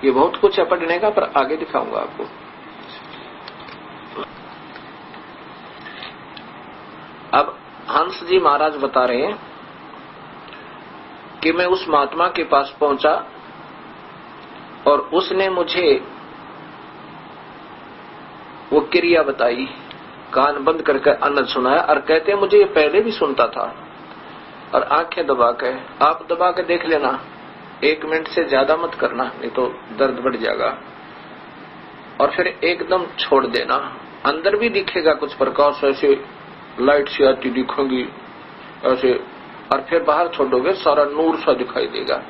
ये बहुत कुछ है पढ़ने का, पर आगे दिखाऊंगा आपको। अब हंस जी महाराज बता रहे हैं कि मैं उस महात्मा के पास पहुंचा और उसने मुझे वो क्रिया बताई, कान बंद करके अनंत सुनाया, और कहते मुझे ये पहले भी सुनता था। और आंखें दबा के, आप दबा के देख लेना, 1 मिनट से ज्यादा मत करना, नहीं तो दर्द बढ़ जाएगा। और फिर एकदम छोड़ देना, अंदर भी दिखेगा कुछ प्रकाश, ऐसे लाइट सी आती दिखेंगी ऐसे, और फिर बाहर छोड़ोगे सारा नूर सा दिखाई देगा।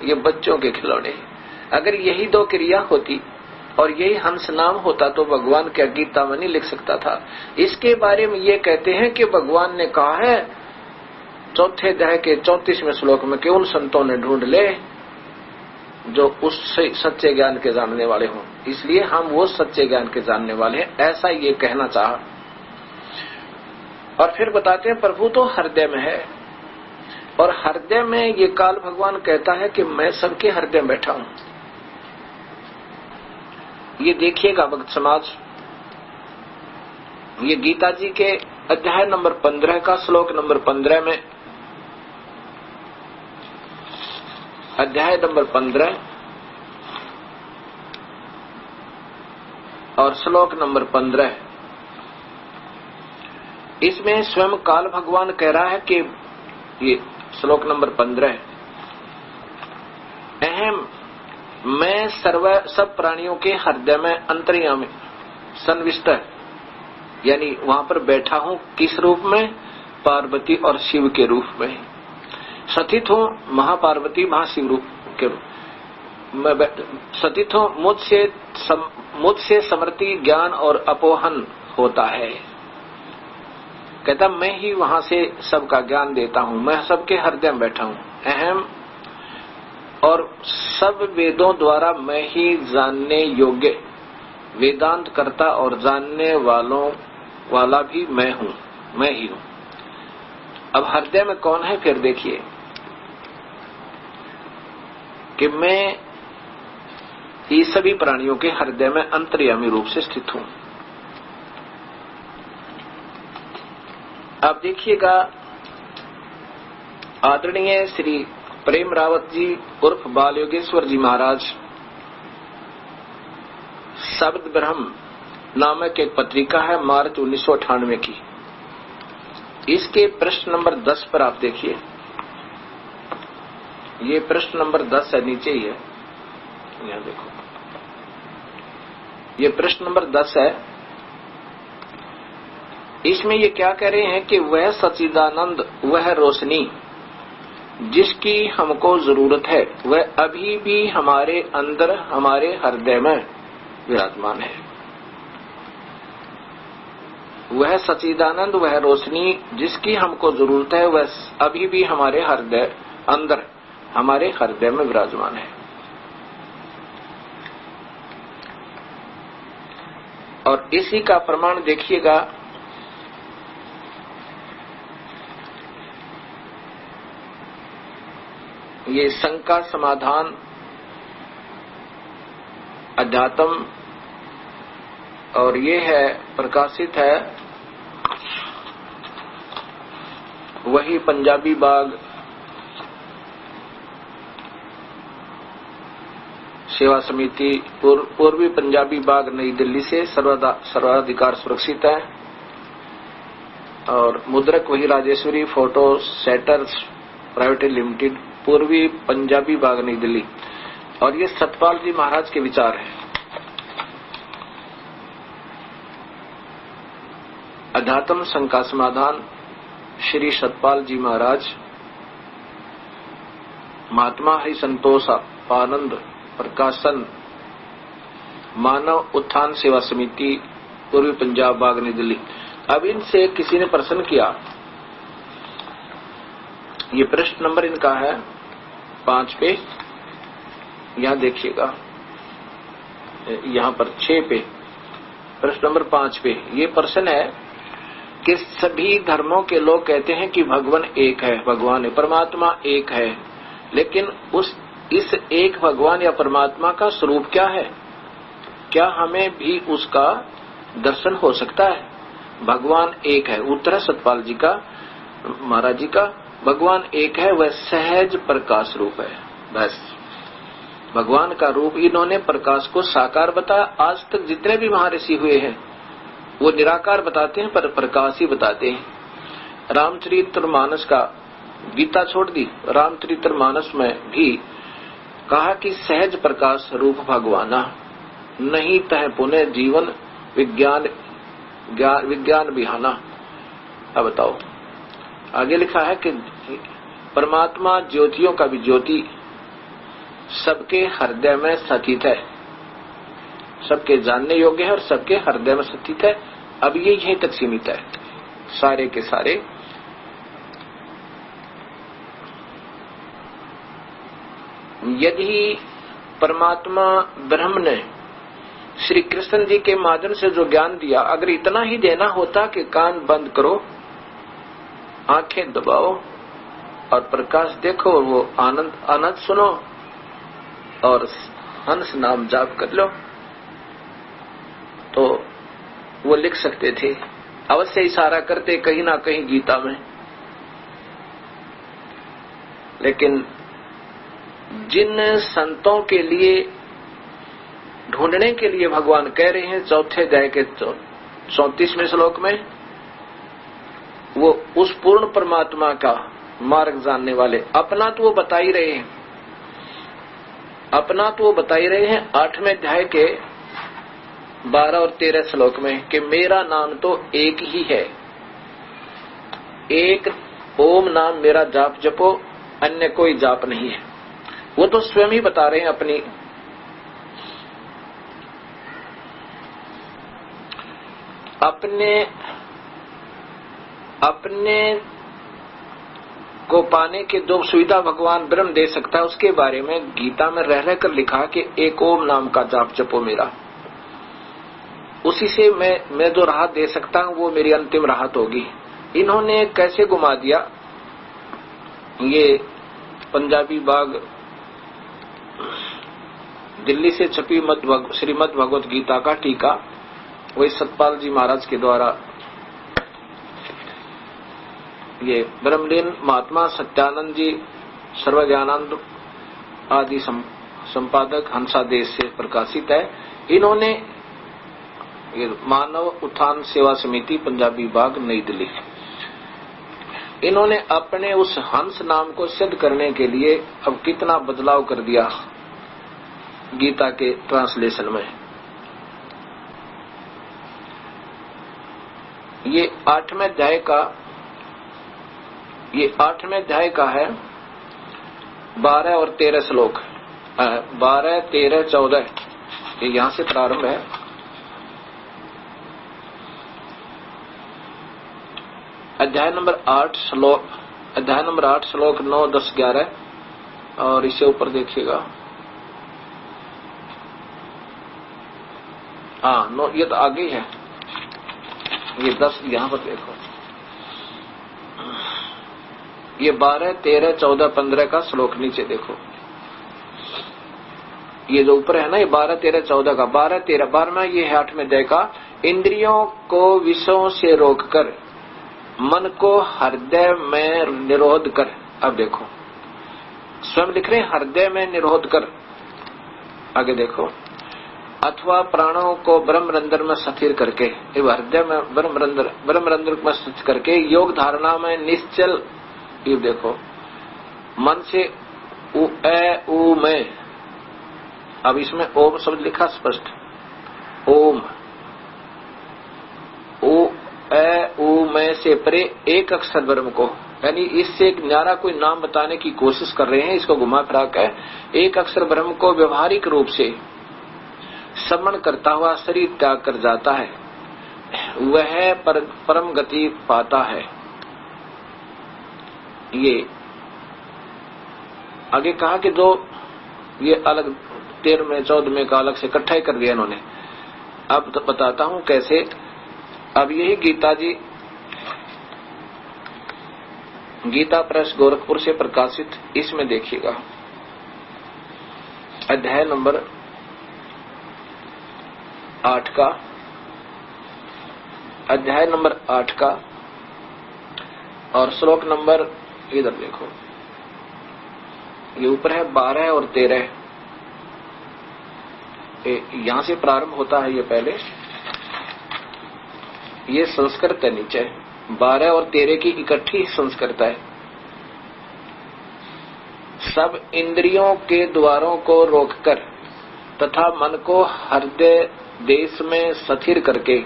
ये बच्चों के खिलौने। अगर यही 2 क्रिया होती और यही हंस नाम होता तो भगवान क्या गीता में नहीं लिख सकता था। इसके बारे में ये कहते हैं कि भगवान ने कहा है 4थे अध्याय के 34वें श्लोक में कि उन संतों ने ढूंढ ले जो उस सच्चे ज्ञान के जानने वाले हों। इसलिए हम वो सच्चे ज्ञान के जानने वाले हैं, ऐसा ये कहना चाहा। और फिर बताते हैं प्रभु तो हृदय में है, और हृदय में ये काल भगवान कहता है कि मैं सबके हृदय में बैठा हूं। ये देखिएगा भक्त समाज, ये गीता जी के अध्याय नंबर 15 का श्लोक नंबर 15 में, अध्याय नंबर 15 और श्लोक नंबर 15, इसमें स्वयं काल भगवान कह रहा है कि ये श्लोक नंबर 15, अहम मैं सब प्राणियों के हृदय में अंतर्यामी सन्निविष्ट, यानी वहां पर बैठा हूं। किस रूप में? पार्वती और शिव के रूप में स्थित हूं, महापार्वती महाशिव रूप के रूप में स्थित हूं। मुझसे समृद्धि ज्ञान और अपोहन होता है। कहता मैं ही वहां से सबका ज्ञान देता हूं, मैं सबके हृदय में बैठा हूं। अहम और सब वेदों द्वारा मैं ही जानने योग्य वेदांत करता और जानने वाला भी मैं हूं, मैं ही हूं। अब हृदय में कौन है? फिर देखिए कि मैं ये सभी प्राणियों के हृदय में अंतर्यामी रूप से स्थित हूं। अब देखिएगा, आदरणीय श्री प्रेम रावत जी उर्फ बाल योगेश्वर जी महाराज शब्द ब्रह्म नामक एक पत्रिका है, मार्च 1998 की। इसके प्रश्न नंबर 10 पर आप देखिए, ये प्रश्न नंबर 10 है, नीचे ही है, यहां देखो, ये प्रश्न नंबर 10 है। इसमें ये क्या कह रहे हैं कि वह सच्चिदानंद, वह रोशनी जिसकी हमको जरूरत है, वह अभी भी हमारे अंदर, हमारे हृदय में विराजमान है। वह सच्चिदानंद, वह रोशनी जिसकी हमको जरूरत है, वह अभी भी हमारे हृदय अंदर, हमारे हृदय में विराजमान है। और इसी का प्रमाण देखिएगा, ये शंका समाधान अध्यात्म, और ये है प्रकाशित है वही पंजाबी बाग सेवा समिति पूर्वी पंजाबी बाग नई दिल्ली से सर्वाधिकार सुरक्षित है। और मुद्रक वही Rajeshwari photo setters private limited पूर्वी पंजाबी बाग नई दिल्ली। और ये सतपाल जी महाराज के विचार हैं। अध्यात्म शंका समाधान श्री सतपाल जी महाराज, महात्मा हरि संतोष आनंद प्रकाशन, मानव उत्थान सेवा समिति पूर्वी पंजाब बाग नई दिल्ली। अब इनसे किसी ने प्रश्न किया, ये प्रश्न नंबर इनका है 5 पे, यहां देखिएगा, यहां पर 6 पे, प्रश्न नंबर 5 पे ये प्रश्न है कि सभी धर्मों के लोग कहते हैं कि भगवान एक है, भगवान है, परमात्मा एक है, लेकिन इस एक भगवान या परमात्मा का स्वरूप क्या है? क्या हमें भी उसका दर्शन हो सकता है? भगवान एक है। उत्तर सतपाल जी का, महाराज जी का, भगवान एक है, वह सहज प्रकाश रूप है। बस भगवान का रूप इन्होंने प्रकाश को साकार बताया। आज तक जितने भी महर्षि हुए हैं वो निराकार बताते हैं, पर प्रकाश ही बताते हैं। रामचरितमानस का, गीता छोड़ दी, रामचरितमानस में भी कहा कि सहज प्रकाश रूप भगवाना, नहीं तह पुनः जीवन विज्ञान बिहाना। अब बताओ, आगे लिखा है कि परमात्मा ज्योतियों का भी ज्योति, सबके हृदय में स्थित है, सबके जानने योग्य है और सबके हृदय में स्थित है। अब ये यहीं तक सीमित है, सारे के सारे यदि परमात्मा ब्रह्म ने श्री कृष्ण जी के माध्यम से जो ज्ञान दिया, अगर इतना ही देना होता कि कान बंद करो, आंखें दबाओ और प्रकाश देखो और वो आनंद सुनो और हंस नाम जाप कर लो, तो वो लिख सकते थे। अवश्य इशारा करते कहीं ना कहीं गीता में, लेकिन जिन संतों के लिए ढूंढने के लिए भगवान कह रहे हैं 4th अध्याय के 34वें श्लोक में, वो उस पूर्ण परमात्मा का मार्ग जानने वाले अपना तो वो बता ही रहे हैं, 8वें अध्याय के 12 और 13 श्लोक में कि मेरा नाम तो एक ही है, एक ओम नाम मेरा जाप जपो, अन्य कोई जाप नहीं है। वो तो स्वयं ही बता रहे हैं अपने को पाने के जो सुविधा भगवान ब्रह्म दे सकता है, उसके बारे में गीता में रह कर लिखा कि एक ओम नाम का जाप जपो मेरा, उसी से मैं जो राहत दे सकता हूं वो मेरी अंतिम राहत होगी। इन्होंने कैसे घुमा दिया? ये पंजाबी बाग दिल्ली से छपी श्रीमद् भगवत गीता का टीका वही सतपाल जी महाराज के द्वारा, ये ब्रह्मलीन महात्मा सत्यानंद जी सर्वज्ञानंद आदि संपादक हंसादेश से प्रकाशित है। इन्होंने ये मानव उत्थान सेवा समिति पंजाबी बाग नई दिल्ली, इन्होंने अपने उस हंस नाम को सिद्ध करने के लिए अब कितना बदलाव कर दिया गीता के ट्रांसलेशन में। ये 8वें अध्याय का है 12 और 13 श्लोक, 12, 13, 14 ये यहां से प्रारंभ है। अध्याय नंबर 8 श्लोक 9, 10, 11 और इससे ऊपर देखिएगा। हाँ, नो ये तो आगे है, ये 10 यहां पर देखो, ये 12, 13, 14, 15 का श्लोक नीचे देखो। ये जो ऊपर है ना, ये 12, 13, 14 का 12, 13, 12वां ये है 8वें अध्याय का। इंद्रियों को विषयों से रोककर मन को हृदय में निरोध कर, अब देखो स्वयं लिख रहे हैं हृदय में निरोध कर, आगे देखो, अथवा प्राणों को ब्रह्मरंध्र में स्थिर करके, हृदय में ब्रह्मरंध्र में स्थिर करके योग धारणा में निश्चल, ये देखो मन से उ में, अब इसमें ओम शब्द लिखा स्पष्ट, ओम उ में से परे एक अक्षर ब्रह्म को, यानी इससे एक न्यारा कोई नाम बताने की कोशिश कर रहे हैं, इसको घुमा फिरा कर एक अक्षर ब्रह्म को व्यवहारिक रूप से श्रवण करता हुआ शरीर त्याग कर जाता है, वह परम गति पाता है। ये आगे कहा कि जो ये अलग 13वें 14वें का अलग से इकट्ठा ही कर दिया इन्होंने। अब तो बताता हूं कैसे। अब यही गीता जी गीता प्रेस गोरखपुर से प्रकाशित, इसमें देखिएगा अध्याय नंबर 8 का, अध्याय नंबर 8 का और श्लोक नंबर, इधर देखो ये ऊपर है 12 और 13, यहां से प्रारंभ होता है। ये पहले ये संस्कृत है, नीचे 12 और 13 की इकट्ठी संस्कृत है। सब इंद्रियों के द्वारों को रोककर तथा मन को हृदय देश में स्थिर करके,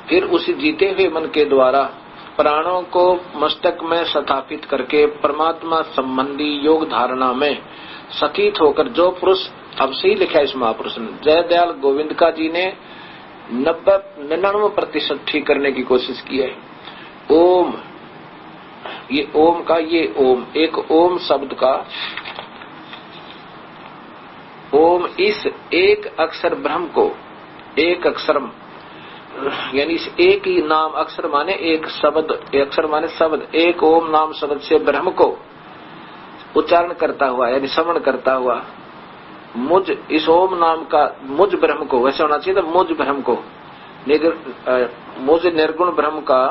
फिर उस जीते हुए मन के द्वारा प्राणों को मस्तक में स्थापित करके परमात्मा संबंधी योग धारणा में स्थित होकर जो पुरुष, अब सही लिखा है इस महापुरुष ने, जयदयाल गोविंद का जी ने 99% ठीक करने की कोशिश की है। ओम, ये ओम का, ये ओम एक ओम शब्द का, ओम इस एक अक्षर ब्रह्म को, एक अक्षरम यानी इस एक ही नाम, अक्षर माने एक शब्द, अक्षर माने शब्द, एक ओम नाम शब्द से ब्रह्म को उच्चारण करता हुआ यानी श्रवण करता हुआ, मुझ इस ओम नाम का, मुझ ब्रह्म को, वैसे होना चाहिए था मुझ ब्रह्म को, मुझ निर्गुण ब्रह्म का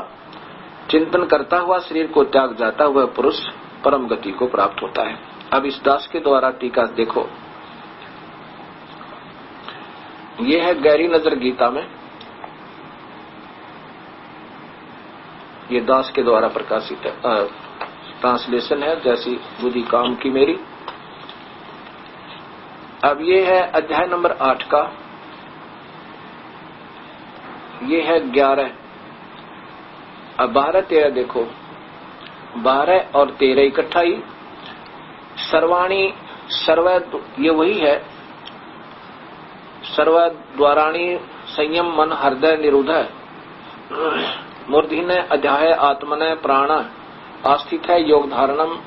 चिंतन करता हुआ शरीर को त्याग जाता हुआ पुरुष परम गति को प्राप्त होता है। अब इस दास के द्वारा टीका देखो, ये है गहरी नजर गीता में, ये दास के द्वारा प्रकाशित है, ट्रांसलेशन है, जैसी बुद्धि काम की मेरी। अब ये है अध्याय नंबर 8 का, ये है 11, अब 12 13 देखो, 12 और 13 इकट्ठा ही, सर्वाणी सर्व, ये वही है, सर्व द्वाराणी संयम मन हृदय निरुद्ध, मूर्धन्य अध्याय आत्मनय प्राण आस्थित है योग धारणम,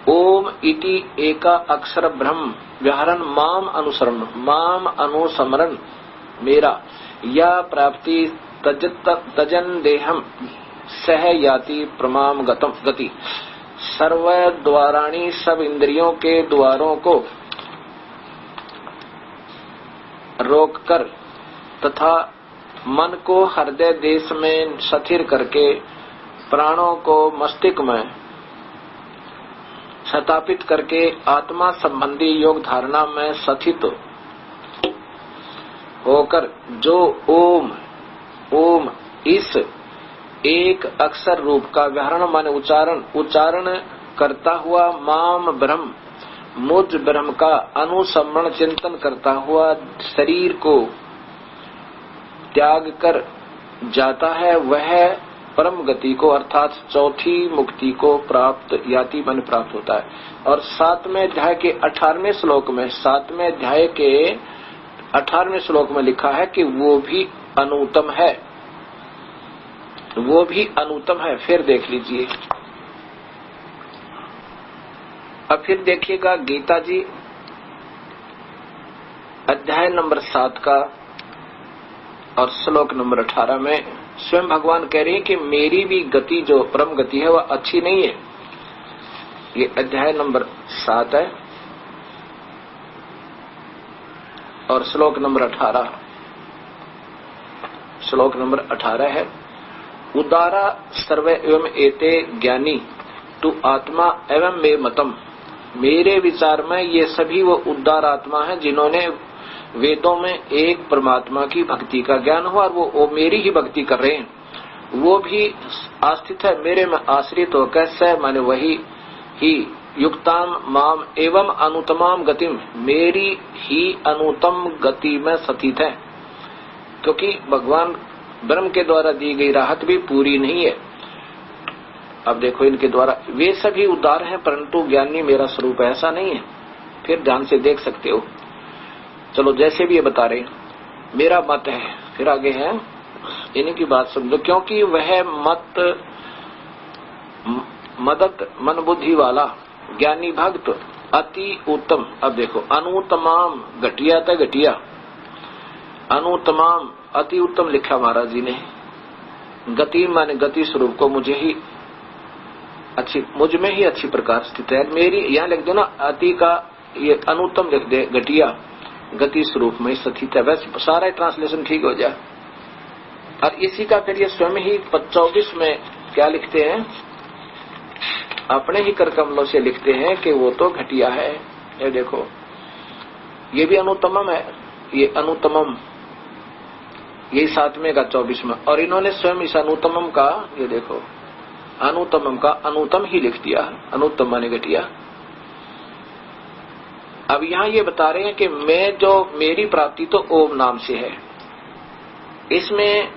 ओम इति एका अक्षर ब्रह्म व्याहरण माम अनुसरण, माम अनुसमरण मेरा, या प्राप्ति तजन देहम सह याति प्रमाम गति। सर्व द्वाराणी, सब इंद्रियों के द्वारों को रोककर तथा मन को हृदय देश में स्थिर करके प्राणों को मस्तिष्क में स्थापित करके आत्मा संबंधी योग धारणा में स्थित होकर जो ओम इस एक अक्षर रूप का व्याहरण माने उच्चारण करता हुआ माम ब्रह्म, मुझ ब्रह्म का अनुसमरण चिंतन करता हुआ शरीर को त्याग कर जाता है, वह परम गति को अर्थात चौथी मुक्ति को प्राप्त याति मन प्राप्त होता है। और 7वें अध्याय के 18वें श्लोक में, 7वें अध्याय के 18वें श्लोक में लिखा है कि वो भी अनुत्तम है, वो भी अनुत्तम है। फिर देख लीजिए, अब फिर देखिएगा गीता जी अध्याय नंबर 7 का और श्लोक नंबर 18 में स्वयं भगवान कह रहे हैं कि मेरी भी गति जो परम गति है वह अच्छी नहीं है। ये अध्याय नंबर 7 है और श्लोक नंबर 18, श्लोक नंबर 18 है, उदारा सर्वे एवं एते ज्ञानी तू आत्मा एवं मे मतम। मेरे विचार में ये सभी वो उदार आत्मा है जिन्होंने वेदों में एक परमात्मा की भक्ति का ज्ञान हुआ और वो मेरी ही भक्ति कर रहे हैं। वो भी आस्थित है मेरे में आश्रित हो। कैसे? माने वही ही युक्ताम माम एवं अनुतमाम गतिम, मेरी ही अनुतम गति में स्थित है। क्योंकि भगवान ब्रह्म के द्वारा दी गई राहत भी पूरी नहीं है। अब देखो इनके द्वारा वे सभी उदार हैं परंतु ज्ञानी मेरा स्वरूप ऐसा नहीं है। फिर ध्यान से देख सकते हो। चलो जैसे भी ये बता रहे मेरा मत है, फिर आगे है इनकी बात समझो। क्योंकि वह मत मदत मन बुद्धि वाला ज्ञानी भक्त अति उत्तम। अब देखो अनुतमाम घटिया था घटिया, अनुतमाम अति उत्तम लिखा महाराज जी ने। गति माने गति स्वरूप को मुझे ही अच्छी, मुझ में ही अच्छी प्रकार स्थित है। मेरी यहाँ लिख दो ना, अति का ये अनुत्तम लिख दे, घटिया गति स्वरूप में स्थित है। वैसे सारा ट्रांसलेशन ठीक हो जाए। और इसी का फिर ये स्वयं ही 24 में क्या लिखते हैं, अपने ही कर कमलों से लिखते हैं कि वो तो घटिया है। ये देखो ये भी अनुत्तमम है, ये अनुत्तमम, यही 7वें का 24 में। और इन्होंने स्वयं इस अनुत्तमम का, ये देखो अनुत्तमम का अनुत्तम ही लिख दिया, अनुत्तम माने घटिया। अब यहाँ ये बता रहे हैं कि मैं जो मेरी प्राप्ति तो ओम नाम से है। इसमें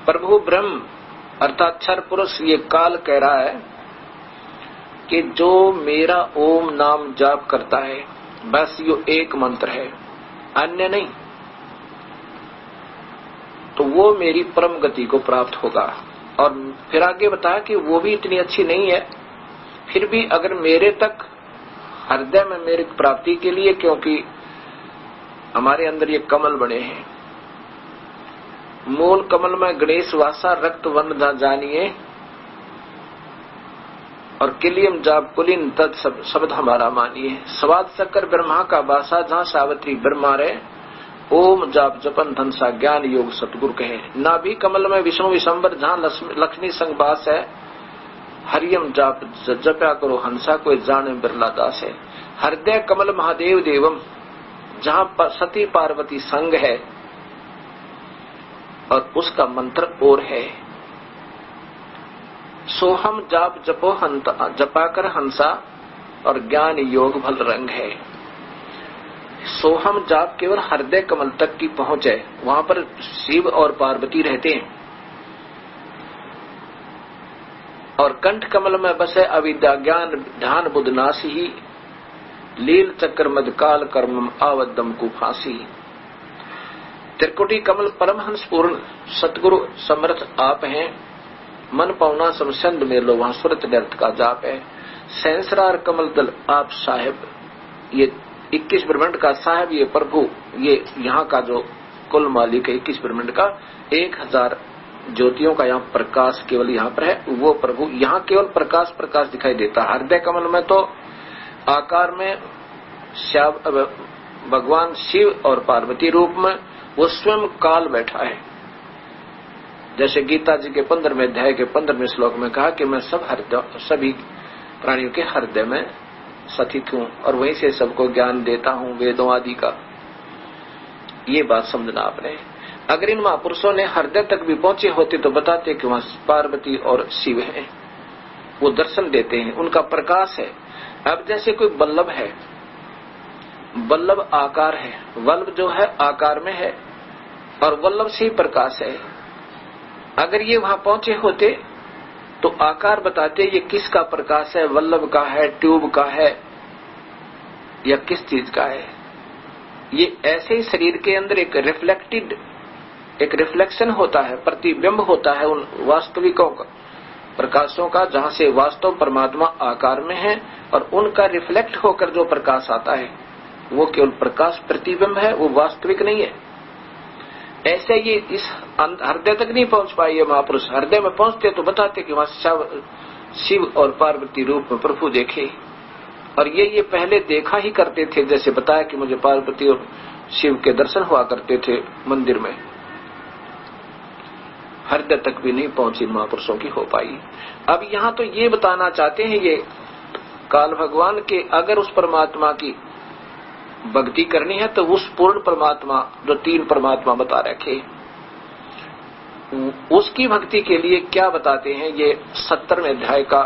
प्रभु ब्रह्म अर्थात क्षर पुरुष ये काल कह रहा है कि जो मेरा ओम नाम जाप करता है बस यो एक मंत्र है, अन्य नहीं, तो वो मेरी परम गति को प्राप्त होगा। और फिर आगे बताया कि वो भी इतनी अच्छी नहीं है, फिर भी अगर मेरे तक हृदय में मेरी प्राप्ति के लिए, क्योंकि हमारे अंदर ये कमल बने हैं, मूल कमल में गणेश वासा रक्त वर्ण जानिए और किलियम जाप कुलीन तद शब्द हमारा मानिए। स्वाद शक्कर ब्रह्मा का बासा जहाँ सावित्री ब्रह्मा रे, ओम जाप जपन धनसा ज्ञान योग सतगुरु कहे। नाभि कमल में विष्णु विशंबर जहाँ लक्ष्मी संग बास है, हरियम जाप जप्या करो हंसा कोई जाने बिरला दास है। हृदय कमल महादेव देवम जहाँ सती पार्वती संग है और उसका मंत्र और है, सोहम जाप जपो जपाकर हंसा और ज्ञान योग भल रंग है। सोहम जाप केवल हृदय कमल तक की पहुंच है, वहां पर शिव और पार्वती रहते हैं। और कंठ कमल में बसे अविद्या ज्ञान ध्यान बुध नासी, लील चक्र मद काल कर्म आवदम को फांसी। त्रिकुटी कमल परमहंस पूर्ण सतगुरु समर्थ आप हैं, मन पौना समसंद में लो वहां सुरत व्यर्थ का जाप है। सहस्रार कमल दल आप साहेब, ये 21 ब्रह्मांड का साहेब ये प्रभु, ये यहाँ का जो कुल मालिक है 21 ब्रह्मांड का, 1000 ज्योतियों का यहाँ प्रकाश केवल यहाँ पर है। वो प्रभु यहाँ केवल प्रकाश प्रकाश दिखाई देता। हृदय कमल में तो आकार में भगवान शिव और पार्वती रूप में वो स्वयं काल बैठा है। जैसे गीता जी के 15वें अध्याय के 15वें श्लोक में कहा कि मैं सभी प्राणियों के हृदय में स्थित हूँ और वहीं से सबको ज्ञान देता हूँ वेदों आदि का। ये बात समझना आपने। अगर इन महापुरुषों ने हृदय तक भी पहुंचे होते तो बताते कि वहां पार्वती और शिव हैं, वो दर्शन देते हैं, उनका प्रकाश है। अब जैसे कोई बल्लभ है, बल्लभ आकार है, वल्लभ जो है आकार में है और वल्लभ से ही प्रकाश है। अगर ये वहां पहुंचे होते तो आकार बताते ये किसका प्रकाश है, वल्लभ का है, ट्यूब का है या किस चीज का है। ये ऐसे ही शरीर के अंदर एक रिफ्लेक्शन होता है, प्रतिबिंब होता है उन वास्तविकों का प्रकाशों का, जहां से वास्तव परमात्मा आकार में है और उनका रिफ्लेक्ट होकर जो प्रकाश आता है वो केवल प्रकाश प्रतिबिंब है, वो वास्तविक नहीं है। ऐसे ये इस हृदय तक नहीं पहुंच पाए ये महापुरुष। हृदय में पहुंचते तो बताते कि वहां शिव और पार्वती रूप में प्रभु देखे। और ये पहले देखा ही करते थे, जैसे बताया कि मुझे पार्वती और शिव के दर्शन हुआ करते थे मंदिर में, हृदय तक भी नहीं पहुंची महापुरुषों की हो पाई। अब यहां तो ये बताना चाहते हैं ये काल भगवान के, अगर उस परमात्मा की भक्ति करनी है तो उस पूर्ण परमात्मा जो तीन परमात्मा बता रखे उसकी भक्ति के लिए क्या बताते हैं, ये 70वें अध्याय का